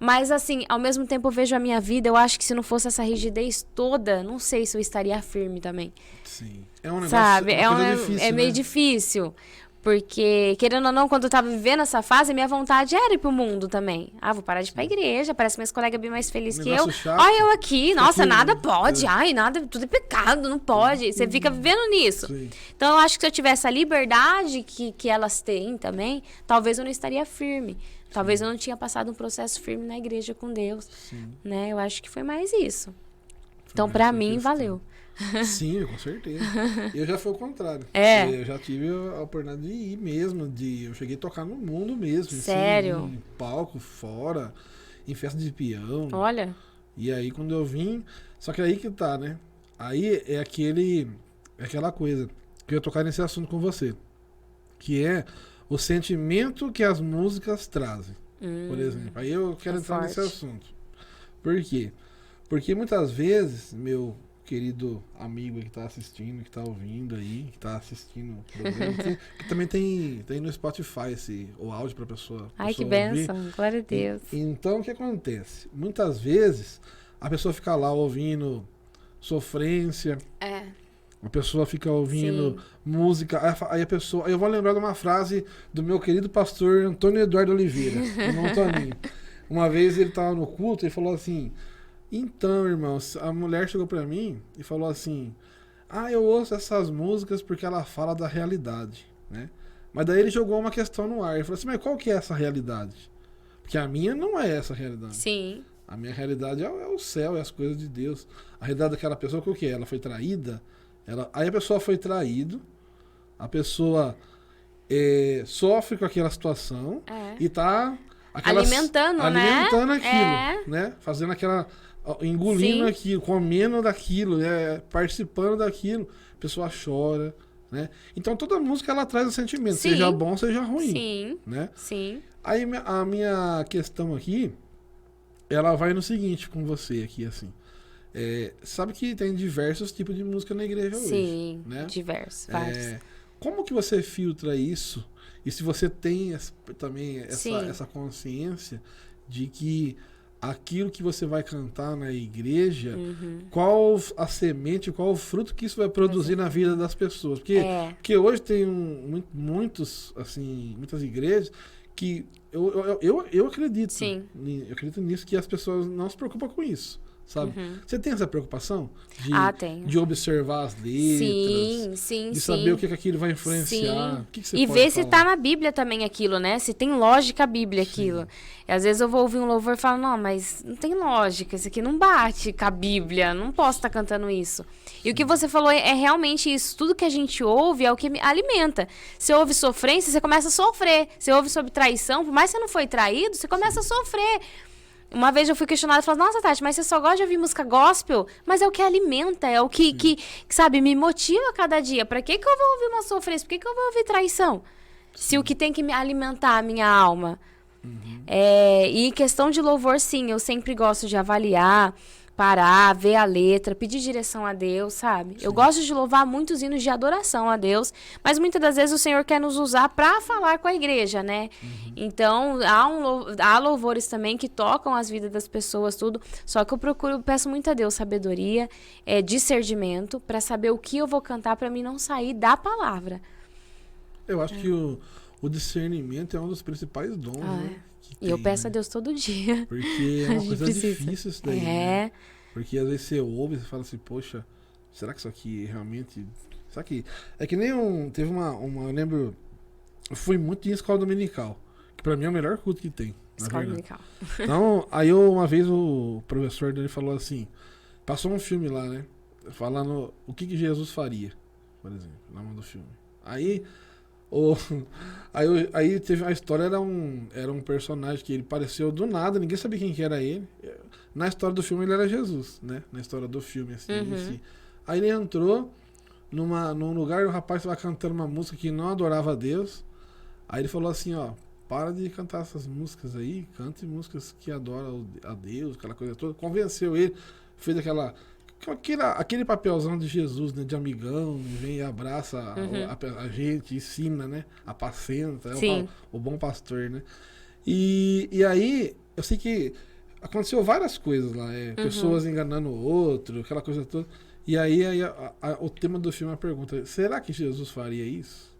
Mas, assim, ao mesmo tempo eu vejo a minha vida, eu acho que se não fosse essa rigidez toda, não sei se eu estaria firme também. Sim. É um negócio, Sabe? uma coisa difícil, É meio né? difícil. Porque, querendo ou não, quando eu tava vivendo essa fase, minha vontade era ir pro mundo também. Ah, vou parar de ir pra igreja, parece que meus colegas bem mais felizes Um que eu. negócio chato. Olha eu aqui, nossa, Aqui, nada pode. Ai, nada, tudo é pecado, não pode. Você fica vivendo nisso. Sim. Então, eu acho que se eu tivesse a liberdade que elas têm também, talvez eu não estaria firme. Talvez eu não tinha passado um processo firme na igreja com Deus. Sim. Né? Eu acho que foi mais isso. Foi Então, mais pra essa mim, questão. valeu. Sim, com certeza. Eu já fui o contrário. É. Eu já tive a oportunidade de ir mesmo, eu cheguei a tocar no mundo mesmo. Sério? Assim, em palco, fora, em festa de peão. Olha. E aí quando eu vim, só que aí que tá, né? Aí é aquela coisa que eu ia tocar nesse assunto com você, que é o sentimento que as músicas trazem, por exemplo. Aí eu quero entrar nesse forte. assunto. Por quê? Porque muitas vezes, meu querido amigo que tá assistindo, que tá ouvindo aí, que tá assistindo o programa, que também tem no Spotify o áudio pra pessoa. Ai, que ouvir. bênção. Glória a Deus. Então, o que acontece? Muitas vezes, a pessoa fica lá ouvindo sofrência, É. a pessoa fica ouvindo Sim. música, aí a pessoa... Aí eu vou lembrar de uma frase do meu querido pastor Antônio Eduardo Oliveira, irmão Toninho. Uma vez ele tava no culto e falou assim... Então, irmãos, a mulher chegou pra mim e falou assim... Ah, eu ouço essas músicas porque ela fala da realidade, né? Mas daí ele jogou uma questão no ar. Ele falou assim, mas qual que é essa realidade? Porque a minha não é essa realidade. Sim. A minha realidade é o céu, é as coisas de Deus. A realidade daquela pessoa, qual que é? Ela foi traída? Aí a pessoa foi traído, a pessoa sofre com aquela situação É. e tá... Alimentando, né? Alimentando aquilo, É. né? Fazendo aquela... Engolindo Sim. aquilo, comendo daquilo, participando daquilo. A pessoa chora, né? Então toda música ela traz o sentimento, Sim. seja bom, seja ruim, Sim. né? Sim. Aí a minha questão aqui, ela vai no seguinte com você aqui, assim. Sabe que tem diversos tipos de música na igreja hoje, Sim. né? Diversos. Vários. Como que você filtra isso? E se você tem também Sim. essa consciência de que aquilo que você vai cantar na igreja, qual a semente, qual o fruto que isso vai produzir na vida das pessoas? Porque hoje tem muitas igrejas que eu acredito, Sim. eu acredito nisso, que as pessoas não se preocupam com isso, sabe? Você tem essa preocupação Tenho. de observar as letras, Sim. de saber o que aquilo vai influenciar? Sim. O que você E pode ver se falar? tá na Bíblia também aquilo, né? Se tem lógica a Bíblia aquilo. E às vezes eu vou ouvir um louvor e falo, não, mas não tem lógica, isso aqui não bate com a Bíblia, não posso estar cantando isso. E o que você falou é realmente isso. Tudo que a gente ouve é o que alimenta. Você ouve sofrência, você começa a sofrer. Você ouve sobre traição, por mais que você não foi traído, você começa a sofrer. Uma vez eu fui questionada e falei, nossa, Tati, mas você só gosta de ouvir música gospel? Mas é o que alimenta, é o que sabe, me motiva a cada dia. Pra que eu vou ouvir uma sofrência? Por que eu vou ouvir traição? Se o que tem que me alimentar a minha alma. E em questão de louvor, sim, eu sempre gosto de avaliar, parar, ver a letra, pedir direção a Deus, sabe? Eu gosto de louvar muitos hinos de adoração a Deus, mas muitas das vezes o Senhor quer nos usar para falar com a igreja, né? Então, há louvores também que tocam as vidas das pessoas, tudo. Só que peço muito a Deus sabedoria, discernimento, para saber o que eu vou cantar para mim não sair da palavra. Eu acho que o discernimento é um dos principais dons, né? E eu peço a Deus todo dia. Porque é uma coisa difícil isso daí, né? Porque às vezes você ouve e você fala assim, poxa, será que isso aqui realmente... Será que... É que nem teve eu lembro... Eu fui muito em escola dominical, que pra mim é o melhor culto que tem, na Escola verdade. dominical. Então, aí uma vez o professor dele falou assim, passou um filme lá, né? Falando o que Jesus faria, por exemplo, na mão do filme. Aí teve a história, era um personagem que ele apareceu do nada, ninguém sabia quem que era ele. Na história do filme ele era Jesus, né? Na história do filme, assim, em si. Aí ele entrou num lugar e o rapaz estava cantando uma música que não adorava a Deus. Aí ele falou assim, ó, para de cantar essas músicas aí, cante músicas que adoram a Deus, aquela coisa toda. Convenceu ele, fez aquele papelzão de Jesus, né, de amigão, vem e abraça a gente, ensina, né, apacenta, o bom pastor, né. E aí, eu sei que aconteceu várias coisas lá. Pessoas enganando o outro, aquela coisa toda. E aí o tema do filme é a pergunta: será que Jesus faria isso?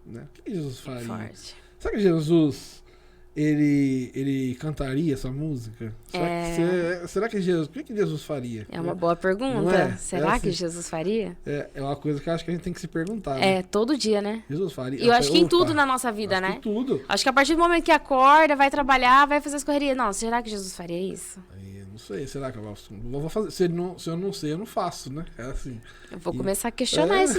Né? O que Jesus faria? Forte. Será que Jesus ele cantaria essa música? Será que Jesus, o que Jesus faria? É uma boa pergunta. Não é? Será assim, que Jesus faria? É uma coisa que eu acho que a gente tem que se perguntar. Né? Todo dia, né? Jesus faria. E eu acho que em tudo na nossa vida, acho né? que tudo. Acho que a partir do momento que acorda, vai trabalhar, vai fazer as correrias. Não, será que Jesus faria isso? Aí, não sei, será que eu vou fazer? Se eu não sei, eu não faço, né? É assim. Eu vou começar a questionar isso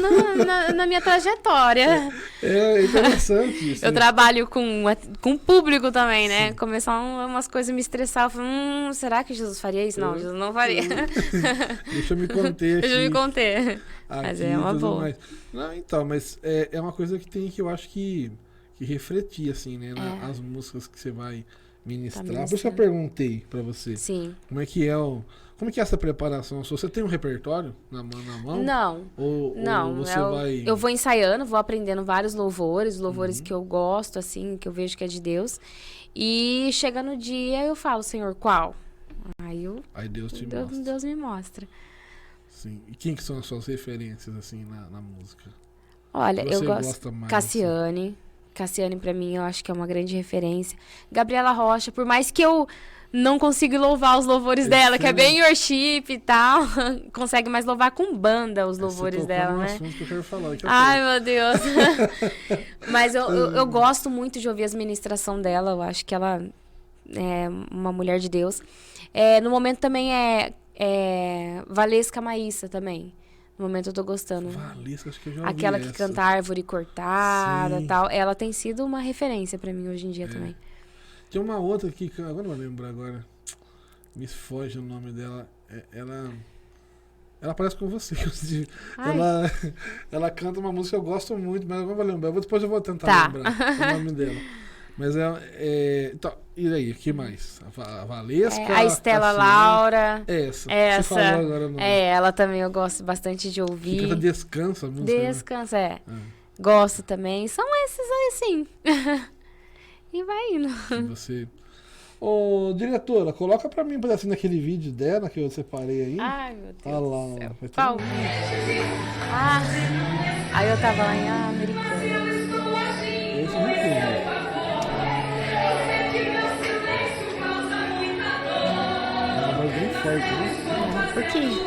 na minha trajetória. É interessante isso. Eu trabalho com público também, né? Sim. Começar umas coisas me estressar. Eu falo, será que Jesus faria isso? Não, Jesus não faria. Deixa eu me conter aqui. Deixa eu me conter. Aqui, mas é uma boa. Mais. Não, então, mas é uma coisa que eu acho que refletir, assim, né? As músicas que você vai ministrar. Por isso que eu perguntei pra você. Sim. Como é que é essa preparação? Você tem um repertório na mão? Não. Ou você vai... Eu vou ensaiando, vou aprendendo vários louvores que eu gosto, assim, que eu vejo que é de Deus. E chega no dia, eu falo, Senhor, qual? Aí Deus te mostra. Deus me mostra. Sim. E quem que são as suas referências, assim, na música? Olha, eu gosto... Gosta mais, Cassiane. Assim? Cassiane, pra mim, eu acho que é uma grande referência. Gabriela Rocha, por mais que eu não consiga louvar os louvores dela, que é bem worship e tal, consegue mais louvar com banda os louvores dela, né? Assunto que eu quero falar, Ai, meu Deus. Mas eu gosto muito de ouvir as ministrações dela, eu acho que ela é uma mulher de Deus. No momento também Valesca Maíssa também. No momento eu tô gostando. Valesca, acho que eu já ouvi aquela que essa. canta Árvore Cortada e tal. Ela tem sido uma referência pra mim hoje em dia também. Tem uma outra aqui, que agora não vou lembrar agora. Me foge o nome dela. Ela parece com você, inclusive. Ela canta uma música que eu gosto muito, mas agora não vou lembrar. Depois eu vou tentar lembrar o nome dela. Mas então, e aí, o que mais? A Valesca? A Estela Laura. Essa. Você falou agora no... ela também eu gosto bastante de ouvir. Que canta Descansa a música. Descansa, Gosto também. São esses aí, sim. E vai indo. E você... Ô, diretora, coloca pra mim um pedacinho daquele vídeo dela que eu separei aí. Ai, meu Deus. Olha lá. Qual? Aí eu tava lá em Americana. Esse não foi. Bem forte, né? Um pouquinho.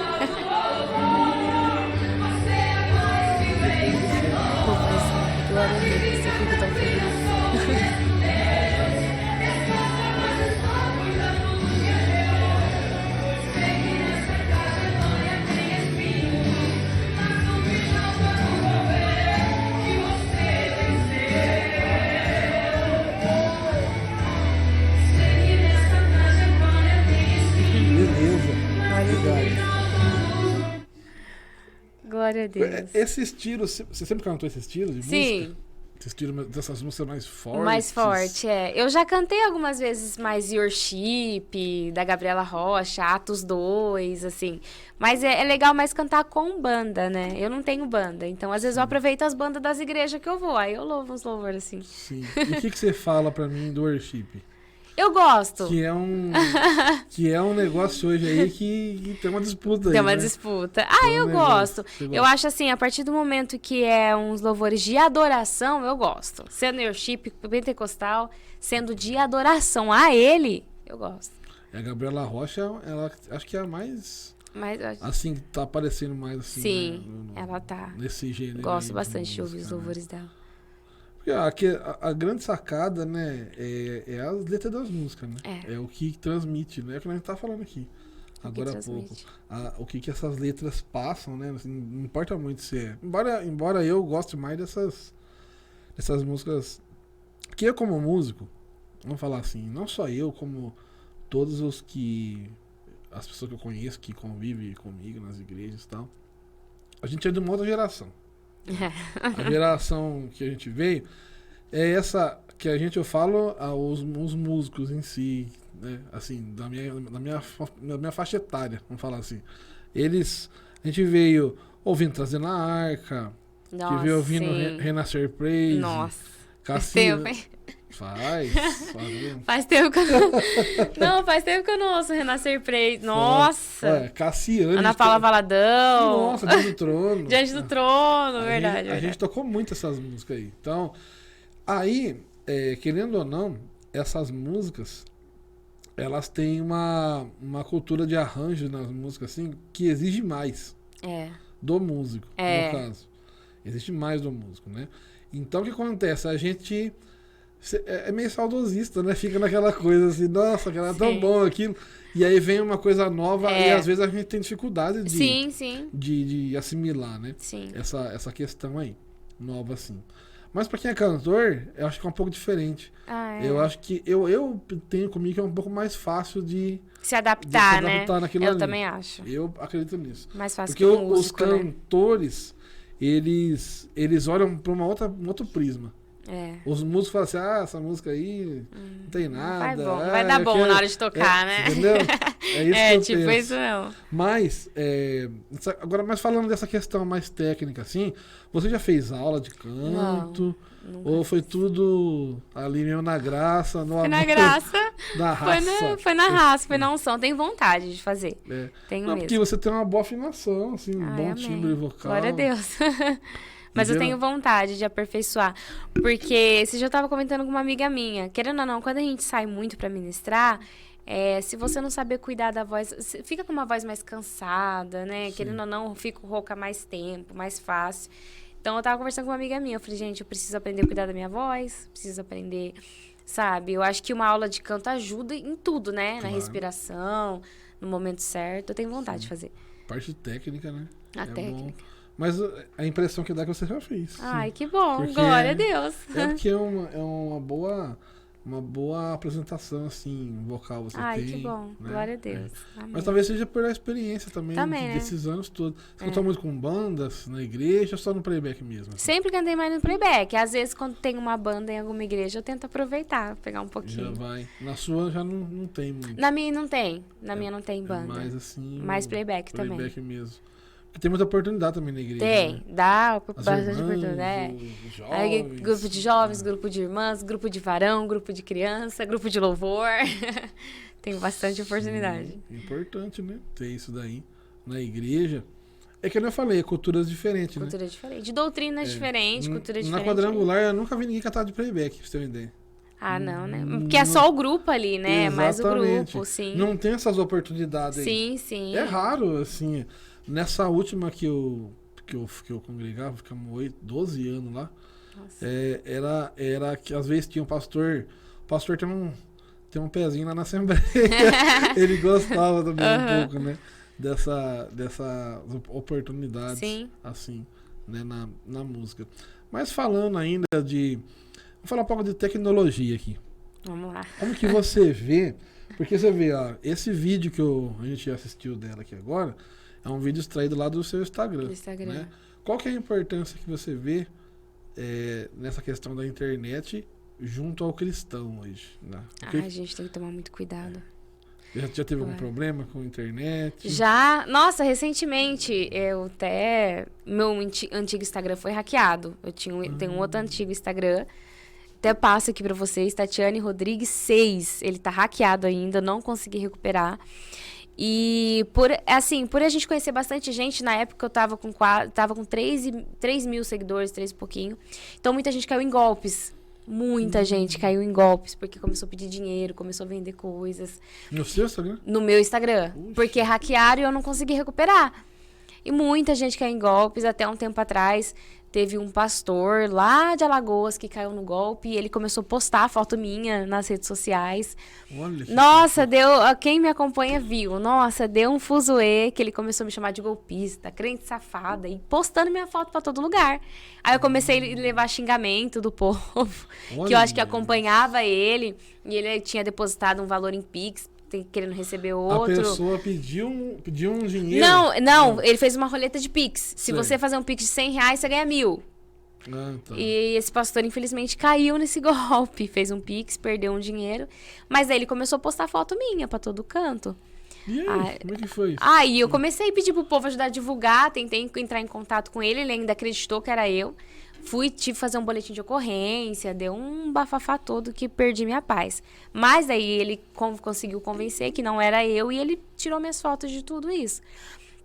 Glória a Deus, eu fico tão feliz. Glória a Deus. Esse estilo, você sempre cantou esse estilo de música? Sim. Esse estilo dessas músicas mais fortes? Mais forte, Eu já cantei algumas vezes mais Worship, da Gabriela Rocha, Atos 2, assim. Mas é legal mais cantar com banda, né? Eu não tenho banda, então às vezes eu aproveito as bandas das igrejas que eu vou. Aí eu louvo uns louvores, assim. Sim. E o que você fala pra mim do Worship? Eu gosto. Que é um negócio hoje aí que tem uma disputa aí. Tem uma disputa. Eu gosto. Eu acho assim, a partir do momento que é uns louvores de adoração, eu gosto. Sendo worship, pentecostal, sendo de adoração a ele, eu gosto. A Gabriela Rocha, ela acho que é a mais... assim, tá aparecendo mais assim. Sim, ela tá. Nesse gênero. Gosto bastante de ouvir os louvores dela. A grande sacada, né, é as letras das músicas, né? É o que transmite, né? É o que a gente tá falando aqui agora há pouco. O que essas letras passam, né? Assim, não importa muito se é. Embora eu goste mais dessas músicas. Que eu, como músico, vamos falar assim, não só eu, como todos as pessoas que eu conheço, que convivem comigo nas igrejas e tal, a gente é de uma outra geração. A geração que a gente veio é essa que eu falo aos músicos em si, né? Assim, da minha faixa etária, vamos falar assim. A gente veio ouvindo Trazendo a Arca, que veio ouvindo Renascer Praise, Nossa, Faz. Faz tempo que eu não... Não, faz tempo que eu não ouço Renascer Praise. Nossa! Olha, Cassiane. Ana Paula Valadão. Nossa, Diante do Trono. Diante do Trono, verdade. A gente tocou muito essas músicas aí. Então, aí, querendo ou não, essas músicas, elas têm uma cultura de arranjo nas músicas, assim, que exige mais do músico, no caso. Existe mais do músico, né? Então, o que acontece? A gente é meio saudosista, né? Fica naquela coisa assim, nossa, que era tão bom aquilo. E aí vem uma coisa nova e às vezes a gente tem dificuldade de assimilar, né? Sim. Essa questão aí, nova assim. Mas pra quem é cantor, eu acho que é um pouco diferente. Eu acho que eu tenho comigo que é um pouco mais fácil de se adaptar, né? Naquilo eu ali. Também acho. Eu acredito nisso. Mais fácil porque que o músico, os cantores, eles olham pra um outro prisma. Os músicos falam assim, essa música aí não tem nada. Vai dar bom na hora de tocar, né? Entendeu? É isso que eu tipo penso. isso não. Mas, agora, falando dessa questão mais técnica, assim, você já fez aula de canto? Ou foi tudo ali mesmo na graça? Foi na graça. Na raça. Foi na raça, foi na unção. Tenho vontade de fazer. Tenho mesmo. Porque você tem uma boa afinação, assim, um bom timbre vocal. Glória a Deus. Mas eu tenho vontade de aperfeiçoar. Porque esse já eu tava comentando com uma amiga minha. Querendo ou não, quando a gente sai muito pra ministrar, se você não saber cuidar da voz, fica com uma voz mais cansada, né? Sim. Querendo ou não, fico rouca mais tempo, mais fácil. Então eu tava conversando com uma amiga minha. Eu falei, gente, eu preciso aprender a cuidar da minha voz, preciso aprender, sabe? Eu acho que uma aula de canto ajuda em tudo, né? Claro. Na respiração, no momento certo. Eu tenho vontade de fazer. Parte técnica, né? A técnica. Bom. Mas a impressão que dá é que você já fez. Ai, que bom. Porque glória a Deus. Porque é uma boa apresentação, assim, vocal você tem. Ai, que bom. Né? Glória a Deus. Mas talvez seja por a experiência também desses anos todos. Você cantou muito com bandas na igreja ou só no playback mesmo? Assim? Sempre cantei mais no playback. Às vezes, quando tem uma banda em alguma igreja, eu tento aproveitar, pegar um pouquinho. Já vai. Na sua já não tem muito. Na minha não tem. Na minha não tem banda. Mais assim... Mais playback também. Playback mesmo. Tem muita oportunidade também na igreja. Tem, né? Dá bastante oportunidade. Aí, grupo de jovens, grupo de irmãs, grupo de varão, grupo de criança, grupo de louvor. Tem bastante oportunidade. Importante, né? Ter isso daí na igreja. É que eu falei, culturas diferentes, né? Cultura diferente. De doutrinas diferentes, cultura diferente. Na quadrangular, eu nunca vi ninguém cantar de playback, pra você ter uma ideia. Não, né? Porque é só o grupo ali, né? Exatamente. Mais o grupo, sim. Não tem essas oportunidades aí. Sim. É raro, assim... Nessa última que eu congregava, ficamos 12 anos lá, era que às vezes tinha um pastor, o pastor tem um pezinho lá na Assembleia, ele gostava também um pouco, né, dessa oportunidades, assim, né, na música. Mas falando ainda vamos falar um pouco de tecnologia aqui. Vamos lá. Como que você vê, porque você vê, ó, esse vídeo que a gente assistiu dela aqui agora, é um vídeo extraído lá do seu Instagram. Né? Qual que é a importância que você vê nessa questão da internet junto ao cristão hoje? Né? A gente tem que tomar muito cuidado. Já teve algum problema com a internet? Já. Nossa, recentemente, meu antigo Instagram foi hackeado. Eu tenho um outro antigo Instagram. Até passo aqui pra vocês, Tatiane Rodrigues 6. Ele tá hackeado ainda, não consegui recuperar. E por a gente conhecer bastante gente, na época eu tava com 3 mil seguidores, 3 e pouquinho. Então muita gente caiu em golpes. Muita gente caiu em golpes, porque começou a pedir dinheiro, começou a vender coisas. No seu Instagram? No meu Instagram. Puxa. Porque hackearam e eu não consegui recuperar. E muita gente caiu em golpes. Até um tempo atrás, teve um pastor lá de Alagoas que caiu no golpe e ele começou a postar foto minha nas redes sociais. Olha, nossa, quem me acompanha viu. Nossa, deu um fuzuê que ele começou a me chamar de golpista, crente safada e postando minha foto pra todo lugar. Aí eu comecei a levar xingamento do povo, que eu acho que acompanhava ele e ele tinha depositado um valor em Pix, querendo receber outro. A pessoa pediu um dinheiro? Não, ele fez uma roleta de Pix. Se você fazer um Pix de R$100, você ganha 1.000. Tá. E esse pastor, infelizmente, caiu nesse golpe. Fez um Pix, perdeu um dinheiro. Mas aí ele começou a postar foto minha pra todo canto. E aí, como é que foi isso? Aí eu comecei a pedir pro povo ajudar a divulgar, tentei entrar em contato com ele, ele ainda acreditou que era eu. tive que fazer um boletim de ocorrência, deu um bafafá todo que perdi minha paz. Mas aí ele conseguiu convencer que não era eu e ele tirou minhas fotos de tudo isso.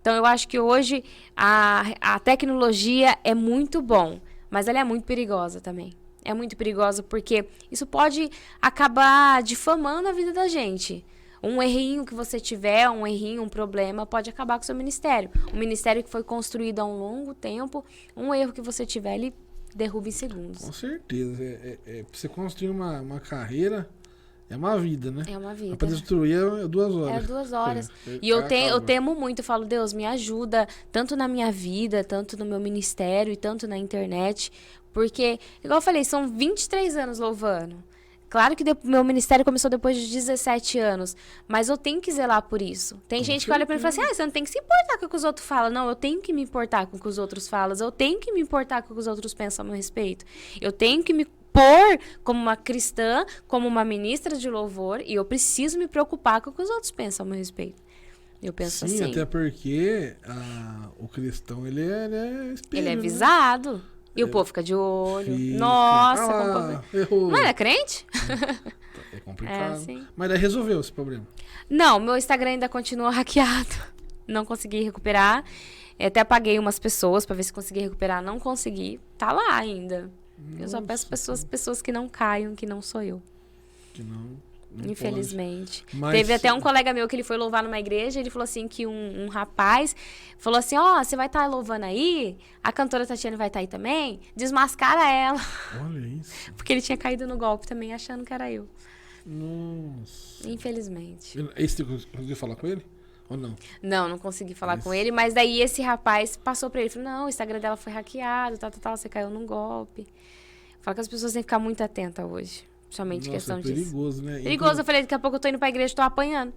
Então, eu acho que hoje a tecnologia é muito bom, mas ela é muito perigosa também. É muito perigosa porque isso pode acabar difamando a vida da gente. Um errinho que você tiver, um problema, pode acabar com o seu ministério. Um ministério que foi construído há um longo tempo, um erro que você tiver, ele derruba em segundos. Com certeza. Pra você construir uma carreira, é uma vida, né? É uma vida. Pra destruir é 2 horas. É 2 horas. E eu temo muito, eu falo, Deus, me ajuda, tanto na minha vida, tanto no meu ministério e tanto na internet. Porque, igual eu falei, são 23 anos louvando. Claro que meu ministério começou depois de 17 anos, mas eu tenho que zelar por isso. Tem gente que olha pra mim e fala assim, você não tem que se importar com o que os outros falam. Não, eu tenho que me importar com o que os outros falam, eu tenho que me importar com o que os outros pensam a meu respeito. Eu tenho que me pôr como uma cristã, como uma ministra de louvor, e eu preciso me preocupar com o que os outros pensam a meu respeito. Eu penso assim. Sim, até porque o cristão, ele é espelho, ele é visado. Né? E o povo fica de olho. Nossa, como errou. Não era crente? É complicado. Mas daí resolveu esse problema. Não, meu Instagram ainda continua hackeado. Não consegui recuperar. Até paguei umas pessoas pra ver se consegui recuperar. Não consegui. Tá lá ainda. Nossa, eu só peço pessoas que não caiam, que não sou eu. Que não infelizmente. Mas... Teve até um colega meu que ele foi louvar numa igreja, ele falou assim que um rapaz falou assim, você vai estar louvando aí? A cantora Tatiane vai estar aí também? Desmascara ela. Olha isso. Porque ele tinha caído no golpe também, achando que era eu. Nossa. Infelizmente. Você conseguiu falar com ele? Ou não? Não consegui falar com ele, mas daí esse rapaz passou pra ele, falou, não, o Instagram dela foi hackeado, tal, você caiu num golpe. Fala que as pessoas têm que ficar muito atentas hoje. Somente questão disso. Perigoso, né? Perigoso, eu falei, daqui a pouco eu tô indo pra igreja e tô apanhando.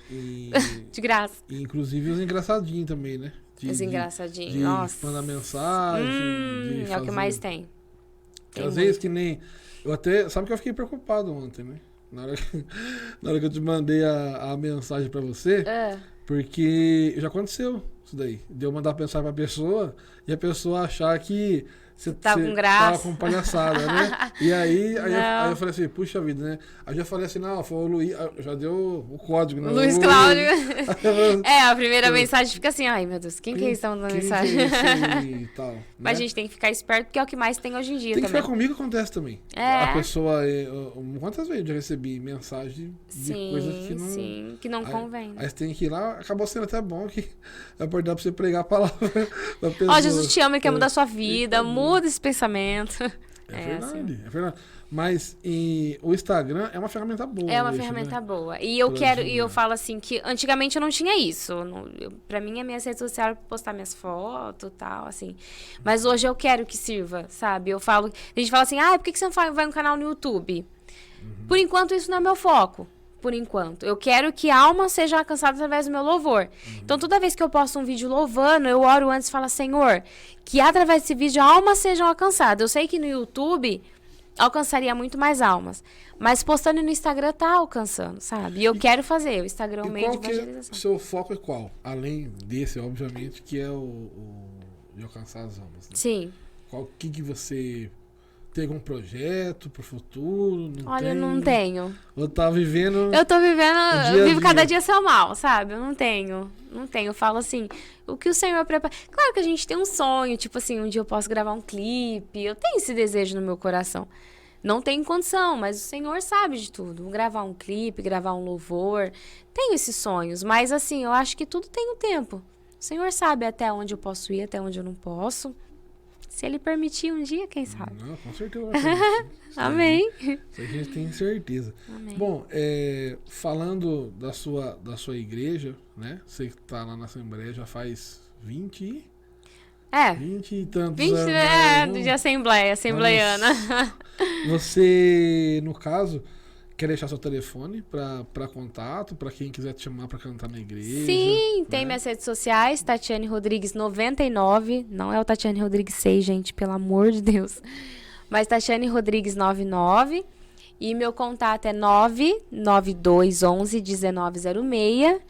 De graça. E, inclusive os engraçadinhos também, né? Os engraçadinhos, nossa. Mandar mensagem. É o que mais tem. Às vezes que nem... Eu até... Sabe que eu fiquei preocupado ontem, né? Na hora que eu te mandei a mensagem pra você. Porque já aconteceu isso daí. De eu mandar mensagem pra pessoa e a pessoa achar que... Você tava com graça. Tava com palhaçada, né? E aí eu falei assim, puxa vida, né? Aí eu já falei assim, não, foi o Luiz, já deu o código, né? Luiz Cláudio. A primeira mensagem fica assim, ai meu Deus, quem que é isso que tá mandando mensagem? E tal, né? Mas a gente tem que ficar esperto, porque é o que mais tem hoje em dia tem também. Que ficar comigo acontece também. A pessoa, quantas vezes eu já recebi mensagem de coisas que não... que não convém. Aí você tem que ir lá, acabou sendo até bom que vai poder dar pra você pregar a palavra pra pessoa. Jesus te ama, ele quer mudar a sua vida, muda esse pensamento. É verdade. Mas o Instagram é uma ferramenta boa. É uma ferramenta boa. E eu falo assim que antigamente eu não tinha isso. Pra mim, a minha rede social era postar minhas fotos e tal, assim. Mas hoje eu quero que sirva, sabe? A gente fala assim, por que você não vai um canal no YouTube? Por enquanto, isso não é meu foco. Por enquanto. Eu quero que a alma seja alcançada através do meu louvor. Então, toda vez que eu posto um vídeo louvando, eu oro antes e falo, Senhor, que através desse vídeo almas sejam alcançadas. Eu sei que no YouTube alcançaria muito mais almas. Mas postando no Instagram tá alcançando, sabe? E eu quero fazer. O Instagram é um meio de evangelização. O seu foco é qual? Além desse, obviamente, que é o de alcançar as almas. Né? Sim. O que você... Tem algum projeto pro futuro? Olha, eu não tenho. Eu tô vivendo... Eu vivo cada dia seu mal, sabe? Eu não tenho. Eu falo assim, o que o Senhor prepara... Claro que a gente tem um sonho, tipo assim, um dia eu posso gravar um clipe. Eu tenho esse desejo no meu coração. Não tenho condição, mas o Senhor sabe de tudo. Gravar um clipe, gravar um louvor. Tenho esses sonhos, mas assim, eu acho que tudo tem um tempo. O Senhor sabe até onde eu posso ir, até onde eu não posso. Se ele permitir um dia, quem sabe? Não, com certeza. Amém. Isso a gente tem certeza. Amém. Bom, falando da sua igreja, né? Você que tá lá na Assembleia já faz 20 e tantos anos. De assembleiana. Você, no caso, quer deixar seu telefone para contato, para quem quiser te chamar para cantar na igreja? Sim, né? Tem minhas redes sociais, Tatiane Rodrigues 99, não é o Tatiane Rodrigues 6, gente, pelo amor de Deus. Mas Tatiane Rodrigues 99, e meu contato é 99211 1906,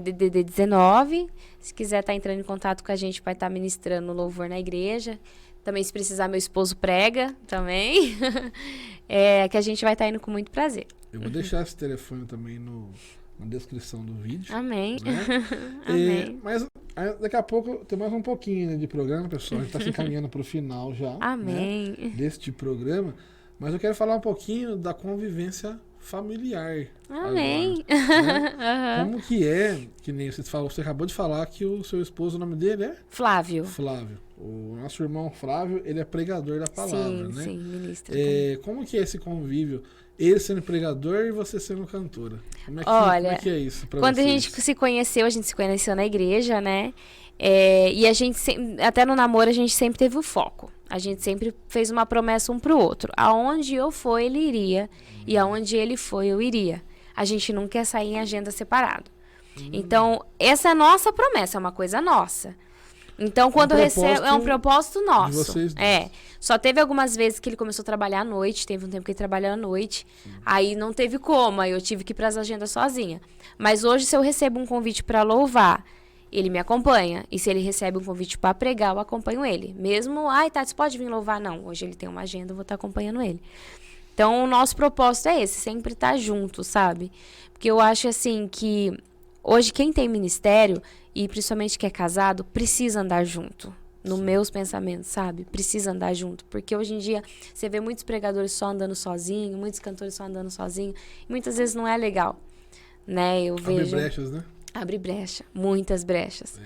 DDD 19. Se quiser estar entrando em contato com a gente, vai estar ministrando louvor na igreja. Também, se precisar, meu esposo prega também. Que a gente vai estar indo com muito prazer. Eu vou deixar esse telefone também na descrição do vídeo. Amém. Né? Amém. Mas daqui a pouco tem mais um pouquinho, né, de programa, pessoal. A gente está se encaminhando para o final já. Amém. Né, deste programa. Mas eu quero falar um pouquinho da convivência familiar. Amém. Agora, né? Como que nem você falou, você acabou de falar que o seu esposo, o nome dele é? Flávio. Flávio. O nosso irmão Flávio, ele é pregador da palavra, né? Sim, ministro. Como que é esse convívio? Ele sendo pregador e você sendo cantora. Como é que é isso pra quando vocês? a gente se conheceu na igreja, né? E a gente, até no namoro, a gente sempre teve o foco. A gente sempre fez uma promessa um pro outro. Aonde eu for, ele iria. E aonde ele foi, eu iria. A gente não quer sair em agenda separado. Então, essa é a nossa promessa, é uma coisa nossa. Então, quando eu recebo, é um propósito nosso. De vocês dois. Só teve algumas vezes que ele começou a trabalhar à noite, teve um tempo que ele trabalhou à noite, aí não teve como, aí eu tive que ir para as agendas sozinha. Mas hoje, se eu recebo um convite para louvar, ele me acompanha. E se ele recebe um convite para pregar, eu acompanho ele. Mesmo, Tati, você pode vir louvar? Não, hoje ele tem uma agenda, eu vou estar acompanhando ele. Então, o nosso propósito é esse, sempre estar junto, sabe? Porque eu acho assim que hoje quem tem ministério, e principalmente que é casado, precisa andar junto. Nos meus pensamentos, sabe? Precisa andar junto. Porque hoje em dia, você vê muitos pregadores só andando sozinho, muitos cantores só andando sozinho. E muitas vezes não é legal, né? Eu vejo... Abre brechas, né? Abre brecha. Muitas brechas.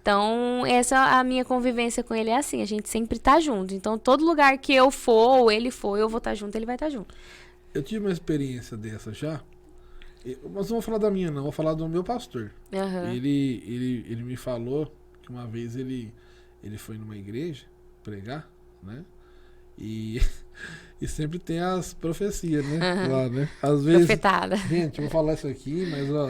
Então, essa a minha convivência com ele é assim. A gente sempre tá junto. Então, todo lugar que eu for, ou ele for, eu vou estar junto, ele vai estar junto. Eu tive uma experiência dessa já. Mas não vou falar da minha, não. Vou falar do meu pastor. Uhum. Ele me falou que uma vez ele foi numa igreja pregar, né? E sempre tem as profecias, né? Lá, né? Às vezes, profetada. Gente, eu vou falar isso aqui, mas ó,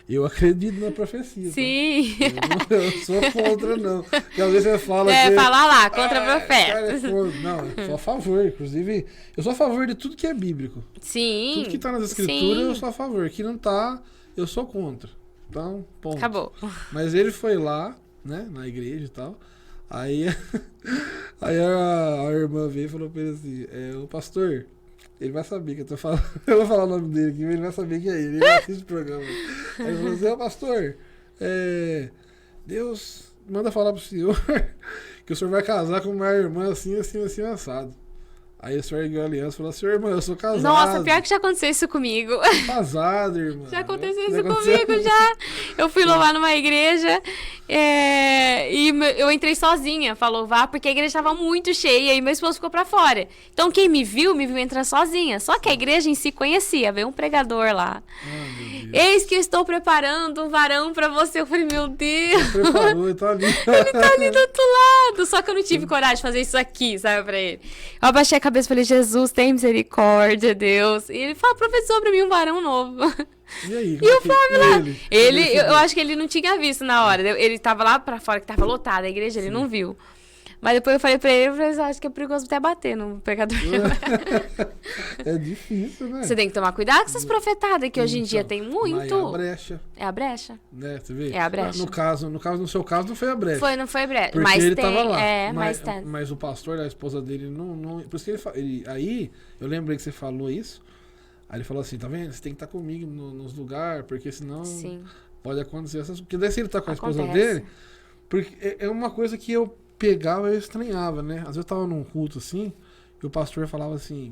eu acredito na profecia. Sim. Tá? Eu não sou contra, não. Porque às vezes você fala fala lá, contra profetas. Não, eu sou a favor. Inclusive, eu sou a favor de tudo que é bíblico. Sim. Tudo que tá nas escrituras, eu sou a favor. Que não tá, eu sou contra. Então, ponto. Acabou. Mas ele foi lá, né, na igreja e tal. Aí a irmã veio e falou pra ele assim, o pastor, ele vai saber que eu tô falando, eu vou falar o nome dele aqui, mas ele vai saber que é ele assiste o programa. Aí ele falou assim, pastor, Deus manda falar pro senhor que o senhor vai casar com uma irmã assim, assim, assim, assado. Aí o senhor ergueu a aliança e falou assim, irmã, eu sou casado. Nossa, pior que já aconteceu isso comigo. Casado, irmã. Já aconteceu isso comigo, já. Eu fui louvar numa igreja e eu entrei sozinha pra louvar, porque a igreja estava muito cheia e meu esposo ficou pra fora. Então quem me viu entrar sozinha. Só que a igreja em si conhecia, veio um pregador lá. Eis que eu estou preparando um varão pra você. Eu falei, meu Deus. Preparou, ele tá ali. Ele tá ali do outro lado. Só que eu não tive coragem de fazer isso aqui, sabe, pra ele. Eu abaixei a cabeça e falei, Jesus, tem misericórdia, Deus. E ele falou, professor, pra mim um varão novo. E aí? E o Flávio lá? Eu acho que ele não tinha visto na hora. Ele tava lá pra fora, que tava lotada a igreja, ele não viu. Mas depois eu falei pra ele, acho que é perigoso até bater no pregador. É difícil, né? Você tem que tomar cuidado com essas profetadas, que hoje em dia tem muito. É a brecha. É a brecha. Né, você vê? É a brecha. No seu caso, não foi a brecha. Não foi brecha. Porque mas ele tem, tava lá. mas o pastor, a esposa dele, não. Por isso que aí, eu lembrei que você falou isso. Aí ele falou assim, tá vendo? Você tem que estar comigo nos lugares, porque senão pode acontecer essas... Porque daí se ele tá com a esposa dele, porque é uma coisa que eu pegava e eu estranhava, né? Às vezes eu tava num culto assim, e o pastor falava assim,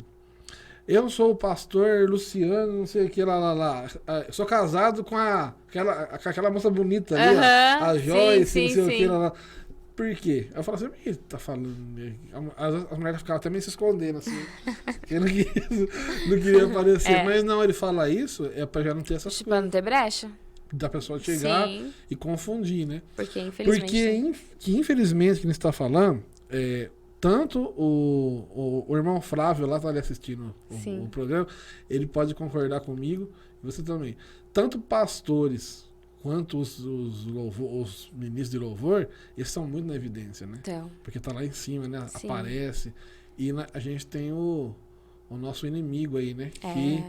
eu sou o pastor Luciano, não sei o que, lá. Eu sou casado com aquela moça bonita ali, a Joyce, não sei o que, lá. Por quê? Eu falo assim, o que ele tá falando? As mulheres ficavam até meio se escondendo, assim. Eu não queria aparecer. Mas não, ele fala isso, é pra já não ter essas coisas. Pra não ter brecha. Da pessoa chegar e confundir, né? Porque, infelizmente... Infelizmente, que a gente está falando, tanto o irmão Flávio lá tá ali assistindo o programa, ele pode concordar comigo, e você também. Tanto pastores quanto os ministros de louvor, eles são muito na evidência, né? Então. Porque tá lá em cima, né? Aparece. E a gente tem o nosso inimigo aí, né? Que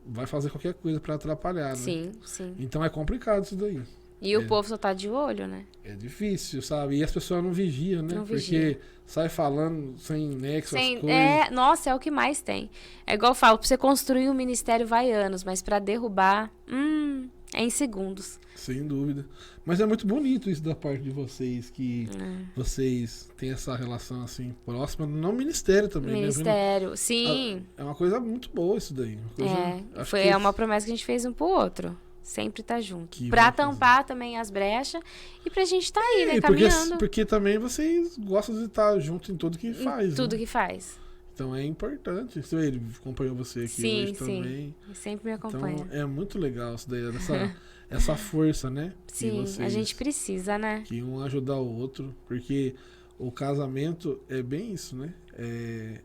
vai fazer qualquer coisa para atrapalhar, né? Sim. Então é complicado isso daí. E o povo só tá de olho, né? É difícil, sabe? E as pessoas não vigiam, né? Não Porque vigia. sai falando sem nexo as coisas. Nossa, é o que mais tem. É igual eu falo, pra você construir um ministério vai anos, mas pra derrubar, é em segundos. Sem dúvida. Mas é muito bonito isso da parte de vocês, que vocês têm essa relação assim próxima, no ministério também, Ministério, né? sim. É uma coisa muito boa isso daí. É uma promessa que a gente fez um pro outro. Sempre tá junto. Que Pra vai tampar também as brechas e pra gente tá aí, né, caminhando. Porque também vocês gostam de estar junto em tudo que faz. Tudo né? que faz. Então é importante. Ele acompanhou você aqui hoje também. Ele sempre me acompanha. Então é muito legal isso daí, essa força, né? Sim, a gente precisa, né? Que um ajudar o outro, porque o casamento é bem isso, né?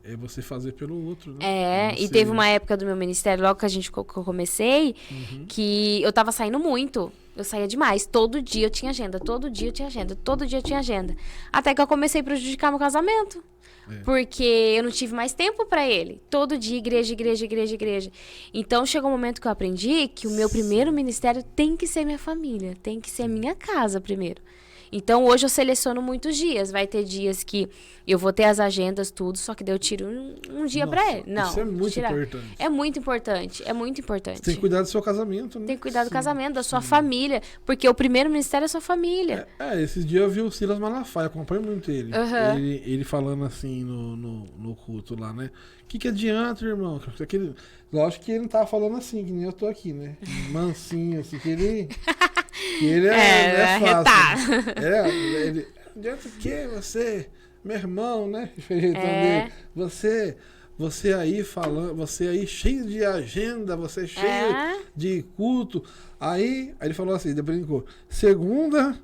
É você fazer pelo outro, né? E teve uma época do meu ministério, logo que que eu comecei, que eu tava saindo muito. Eu saía demais. Todo dia eu tinha agenda, todo dia eu tinha agenda, todo dia eu tinha agenda. Até que eu comecei a prejudicar meu casamento. Porque eu não tive mais tempo pra ele. Todo dia, igreja, igreja, igreja, igreja. Então, chegou um momento que eu aprendi que o meu primeiro ministério tem que ser minha família. Tem que ser a minha casa primeiro. Então, hoje eu seleciono muitos dias. Vai ter dias que eu vou ter as agendas, tudo, só que daí eu tiro um dia pra ele. Não, isso é muito importante. É muito importante, é muito importante. Você tem que cuidar do seu casamento, né? Tem que cuidar do casamento, da sua família. Porque o primeiro ministério é a sua família. Esses dias eu vi o Silas Malafaia, eu acompanho muito ele. Ele falando assim no culto lá, né? O que adianta, irmão? Lógico que ele não tava falando assim, que nem eu tô aqui, né? Mansinho, assim, que ele é fácil. Ele, adianta o quê? Você, meu irmão, né? Você aí falando, você aí cheio de agenda, você cheio de culto. Aí ele falou assim, ele brincou, segunda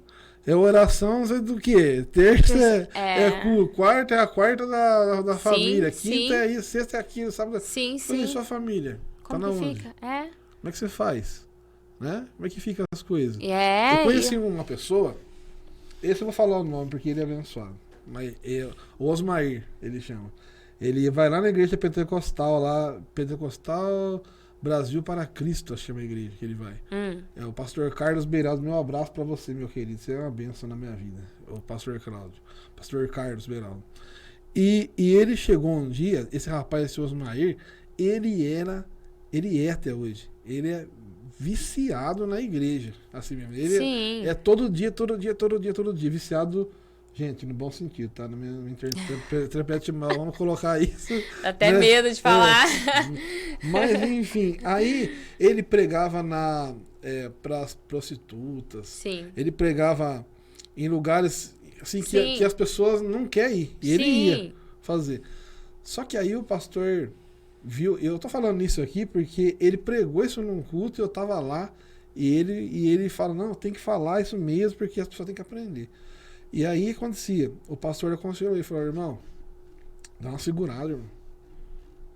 é oração, sei do quê? Terça é culto, quarta é a quarta da família, quinta é isso, sexta é aquilo, sábado. Sim. E sua família? Como tá na que onde? fica? Como é que você faz? Né? Como é que fica as coisas? Eu conheci uma pessoa, esse eu vou falar o nome porque ele é abençoado, mas o Osmair, ele chama. Ele vai lá na igreja pentecostal, Pentecostal Brasil para Cristo, chama a igreja que ele vai. É o pastor Carlos Beiraldo, meu abraço pra você, meu querido, você é uma bênção na minha vida, o pastor Cláudio, pastor Carlos Beiraldo. E ele chegou um dia, esse rapaz, esse Osmair, ele é até hoje, ele é viciado na igreja, assim mesmo. Ele é todo dia, viciado, gente, no bom sentido, tá? Na minha interprete mal, vamos colocar isso. Dá até medo de falar. Mas, enfim, aí ele pregava pras prostitutas. Sim. Ele pregava em lugares assim que as pessoas não querem ir. E ele ia fazer. Só que aí o pastor viu, eu tô falando isso aqui porque ele pregou isso num culto e eu tava lá e ele fala, não, tem que falar isso mesmo porque as pessoas têm que aprender. E aí acontecia, o pastor aconselhou ele, falou, irmão, dá uma segurada, irmão.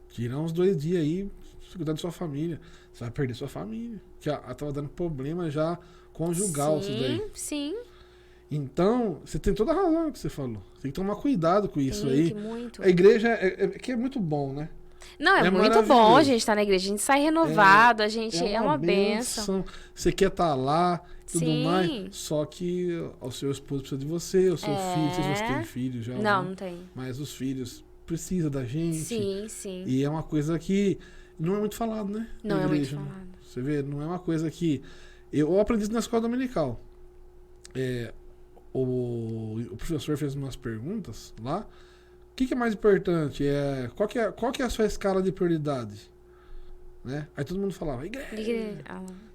Tira uns 2 dias aí, cuidar da sua família. Você vai perder sua família. Que tava dando problema já conjugal isso daí. Sim. Então, você tem toda a razão no que você falou. Você tem que tomar cuidado com isso aí. Muito. A igreja que é muito bom, né? Não, é muito bom a gente estar na igreja. A gente sai renovado, a gente é uma bênção. Você quer estar lá, tudo mais. Só que o seu esposo precisa de você, o seu filho, não sei se você tem filho já. Não tem. Mas os filhos precisam da gente. Sim. E é uma coisa que não é muito falado, né? Não é muito falado. Você vê, não é uma coisa que... Eu aprendi isso na escola dominical. O professor fez umas perguntas lá. O que é mais importante? Qual que é a sua escala de prioridade? Né? Aí todo mundo falava, igreja.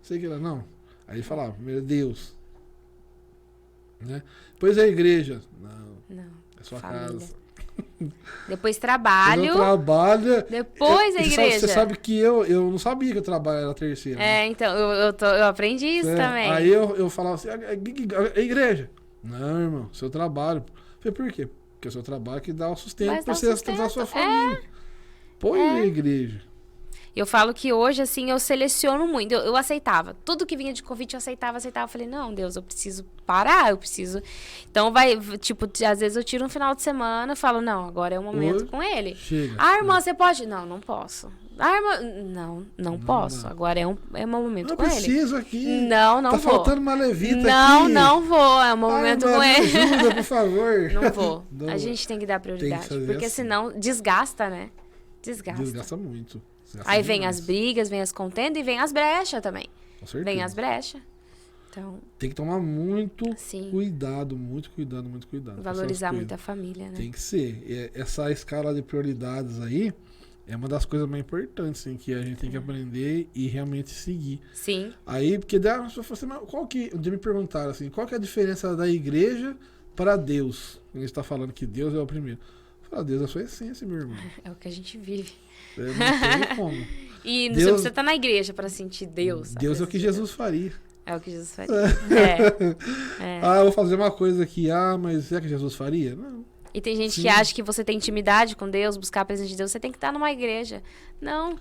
Sei que era, não. Aí ele falava, primeiro Deus. Né? Depois a igreja. Não. É sua casa. Depois trabalho. Depois a igreja. Você sabe que eu não sabia que o trabalho era a terceira. Então, eu aprendi isso também. Aí eu falava assim, a igreja. Não, irmão, seu trabalho. Eu falei, por quê? Porque é o seu trabalho que dá o sustento para você sustentar a sua família. Põe na igreja. Eu falo que hoje, assim, eu seleciono muito. Eu aceitava. Tudo que vinha de convite, eu aceitava. Eu falei, não, Deus, eu preciso parar, eu preciso... Então, tipo, às vezes eu tiro um final de semana e falo, não, agora é o momento com ele. Chega. Irmã, você pode? Não, não posso. Irmã, não posso. Agora é meu momento com ele. Eu preciso aqui. Não vou. Tá faltando uma levita não, aqui. Não vou. É o momento com ele. Me ajuda, por favor. Não vou. A gente tem que dar prioridade. Porque assim. Senão desgasta, né? Desgasta muito. Aí vem as brigas, vem as contendas e vem as brechas também. Com certeza. Vem as brechas. Então, tem que tomar muito cuidado, muito cuidado. Valorizar muito a família, né? Tem que ser. Essa escala de prioridades aí é uma das coisas mais importantes, assim, que a gente tem que aprender e realmente seguir. Sim. Aí, porque um dia me perguntaram assim, qual que é a diferença da igreja para Deus? A gente está falando que Deus é o primeiro. Deus é a sua essência, meu irmão. É o que a gente vive. Não tem como. E Deus, você precisa estar na igreja para sentir Deus. Deus é o que Jesus faria. É o que Jesus faria. Eu vou fazer uma coisa aqui. Mas é que Jesus faria? Não. E tem gente que acha que você tem intimidade com Deus, buscar a presença de Deus, você tem que estar numa igreja. Não.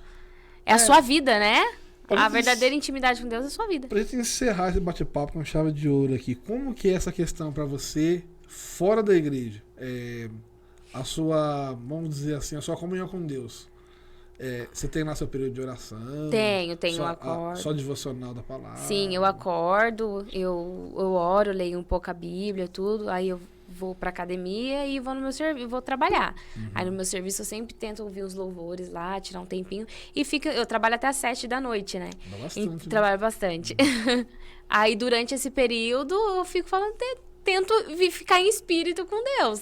É a sua vida, né? A verdadeira intimidade com Deus é a sua vida. Pra gente encerrar esse bate-papo com chave de ouro aqui, como que é essa questão pra você, fora da igreja? A sua, vamos dizer assim, a sua comunhão com Deus. Você tem lá seu período de oração? Tenho, eu acordo. Só devocional da palavra? Sim, eu acordo, eu oro, leio um pouco a Bíblia, tudo, aí eu vou pra academia e vou no meu serviço, vou trabalhar. Aí no meu serviço eu sempre tento ouvir os louvores lá, tirar um tempinho, e eu trabalho até às 7 da noite, né? Bastante, trabalho bastante. Aí durante esse período eu fico falando, tento ficar em espírito com Deus.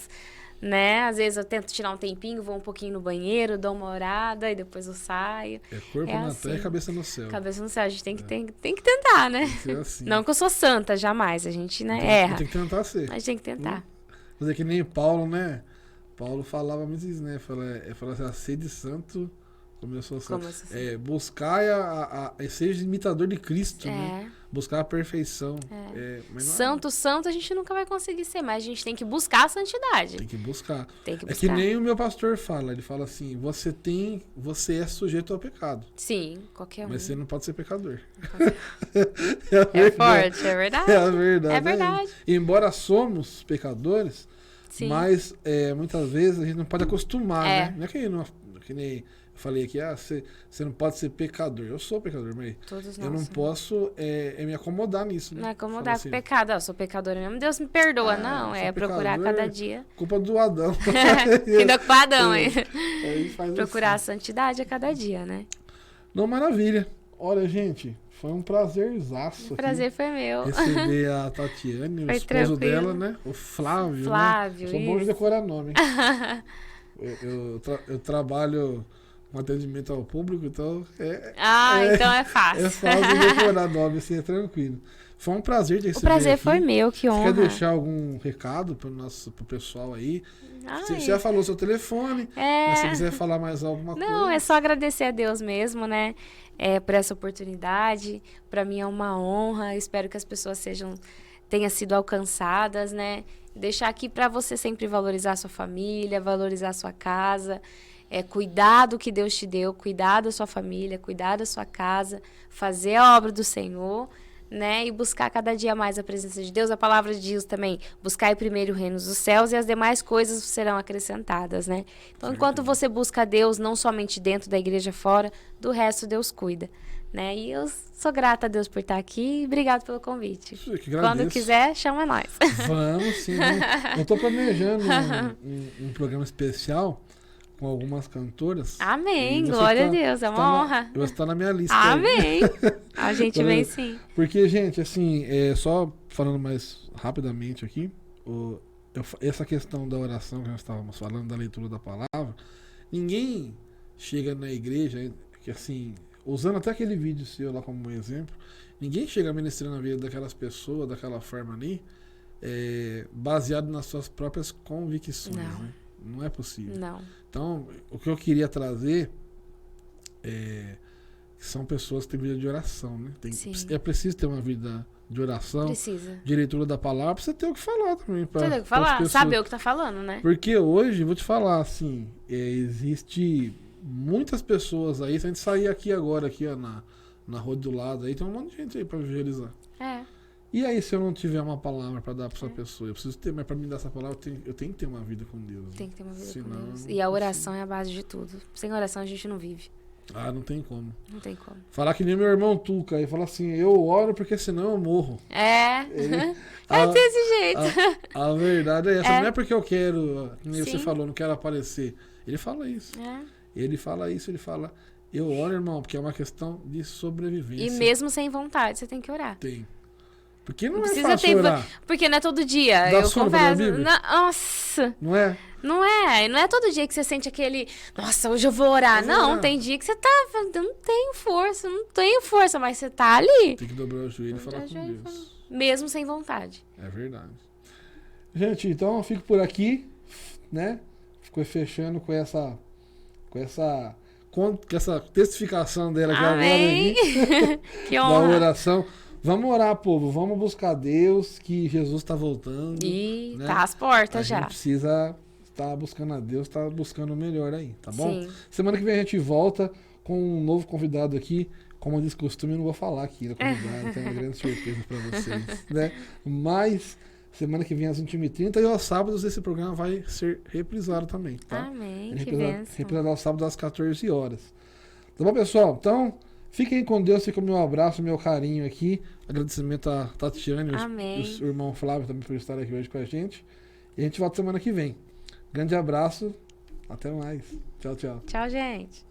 Né? Às vezes eu tento tirar um tempinho, vou um pouquinho no banheiro, dou uma orada e depois eu saio. Corpo na terra e cabeça no céu. Cabeça no céu, a gente tem que tentar, né? Tem que ser assim. Não que eu sou santa, jamais. A gente, né, erra. Tem que tentar ser. A gente tem que tentar. Fazer que nem Paulo, né? Paulo falava muito isso, né? Falava assim, a sede santo começou a buscar seja imitador de Cristo, né? Buscar a perfeição. Mas santo, a gente nunca vai conseguir ser, mas a gente tem que buscar a santidade. Tem que buscar. É que nem o meu pastor fala, ele fala assim, você é sujeito ao pecado. Sim, qualquer um. Mas você não pode ser pecador. É forte, é verdade. É a verdade. É verdade. Embora somos pecadores, sim, mas muitas vezes a gente não pode acostumar, né? Não é que nem eu falei aqui, você não pode ser pecador. Eu sou pecador, mas eu não posso me acomodar nisso. Né? Não acomodar com o pecado. Eu sou pecadora mesmo. Deus me perdoa. Não, procurar cada dia. Culpa do Adão. Ainda com o Adão, hein? Procurar assim. a santidade a cada dia, né? Não, maravilha. Olha, gente, foi um prazerzaço. O prazer foi meu. Receber a Tatiane, o esposo dela, né? O Flávio. Flávio, né? Sou bom de decorar nome. Eu trabalho com atendimento ao público, então então é fácil. É fácil decorar nome, assim, é tranquilo. Foi um prazer ter recebido. O prazer aqui. foi meu, que honra. Você quer deixar algum recado pro pessoal aí? Você já falou seu telefone, mas se quiser falar mais alguma coisa. Não, é só agradecer a Deus mesmo, né? Por essa oportunidade. Para mim é uma honra. Espero que as pessoas tenham sido alcançadas, né? Deixar aqui para você sempre valorizar a sua família, valorizar a sua casa. Cuidar do que Deus te deu, cuidar da sua família, cuidar da sua casa, fazer a obra do Senhor, né? E buscar cada dia mais a presença de Deus. A palavra diz também, buscar primeiro o reino dos céus e as demais coisas serão acrescentadas, né? Então, enquanto você busca Deus, não somente dentro da igreja, fora, do resto Deus cuida, né? E eu sou grata a Deus por estar aqui e obrigado pelo convite. Quando quiser, chama nós. Vamos, sim. Eu estou planejando um programa especial com algumas cantoras. Amém, glória a Deus, é uma honra. Você está na minha lista. Amém. A gente vem sim. Porque, gente, assim, só falando mais rapidamente aqui, essa questão da oração que nós estávamos falando, da leitura da palavra, ninguém chega na igreja, que assim, usando até aquele vídeo seu lá como exemplo, ninguém chega ministrando a vida daquelas pessoas, daquela forma ali, baseado nas suas próprias convicções, né? Não é possível. Não. Então, o que eu queria trazer são pessoas que têm vida de oração, né? É preciso ter uma vida de oração, de leitura da palavra, pra você ter o que falar também. Você tem o que falar, saber o que tá falando, né? Porque hoje, vou te falar, assim, existe muitas pessoas aí, se a gente sair aqui agora, aqui ó, na rua do lado, aí tem um monte de gente aí pra evangelizar. É. E aí, se eu não tiver uma palavra pra dar pra essa pessoa, eu preciso ter, mas pra me dar essa palavra, eu tenho que ter uma vida com Deus. Tem que ter uma vida Senão, com Deus. E a oração é a base de tudo. Sem oração a gente não vive. Ah, não tem como. Não tem como. Falar que nem meu irmão Tuca aí, fala assim, eu oro porque senão eu morro. É. Ele- É a, desse jeito. a verdade é essa, É. não é porque eu quero, como você Sim. falou, não quero aparecer. Ele fala isso. É. Ele fala isso, ele fala, eu oro, irmão, porque é uma questão de sobrevivência. E mesmo sem vontade, você tem que orar. Tem. Porque não, Não é precisa fácil ter. orar, Porque não é todo dia. Dá Eu sono pra ler a confesso. Bíblia? Nossa. não é? Não é. Não é todo dia que você sente aquele. Nossa, hoje eu vou orar. Eu vou Não, orar. tem dia que você tá. Eu não tenho força, mas você tá ali. Tem que dobrar o joelho e falar com Dobrar o joelho e Deus. Mesmo sem vontade. É verdade. Gente, então eu fico por aqui, né? Ficou fechando com essa testificação dela aqui Amém. agora aqui, Que da honra. oração. Vamos orar, povo. Vamos buscar Deus, que Jesus está voltando. E né? tá às portas A já. gente precisa estar buscando a Deus, estar buscando o melhor aí, tá bom? Sim. Semana que vem a gente volta com um novo convidado aqui. Como diz costume, eu não vou falar aqui da convidado, tem uma grande surpresa para vocês, né? Mas semana que vem às 21h30 e aos sábados esse programa vai ser reprisado também, tá? Amém. Ele Que é bênção. reprisado aos sábados às 14 horas. Tá bom, pessoal? Então, fiquem com Deus, fica o meu abraço, o meu carinho aqui. Agradecimento a Tatiane Amém. e o irmão Flávio também por estar aqui hoje com a gente. E a gente volta semana que vem. Grande abraço, até mais. Tchau, tchau. Tchau, gente.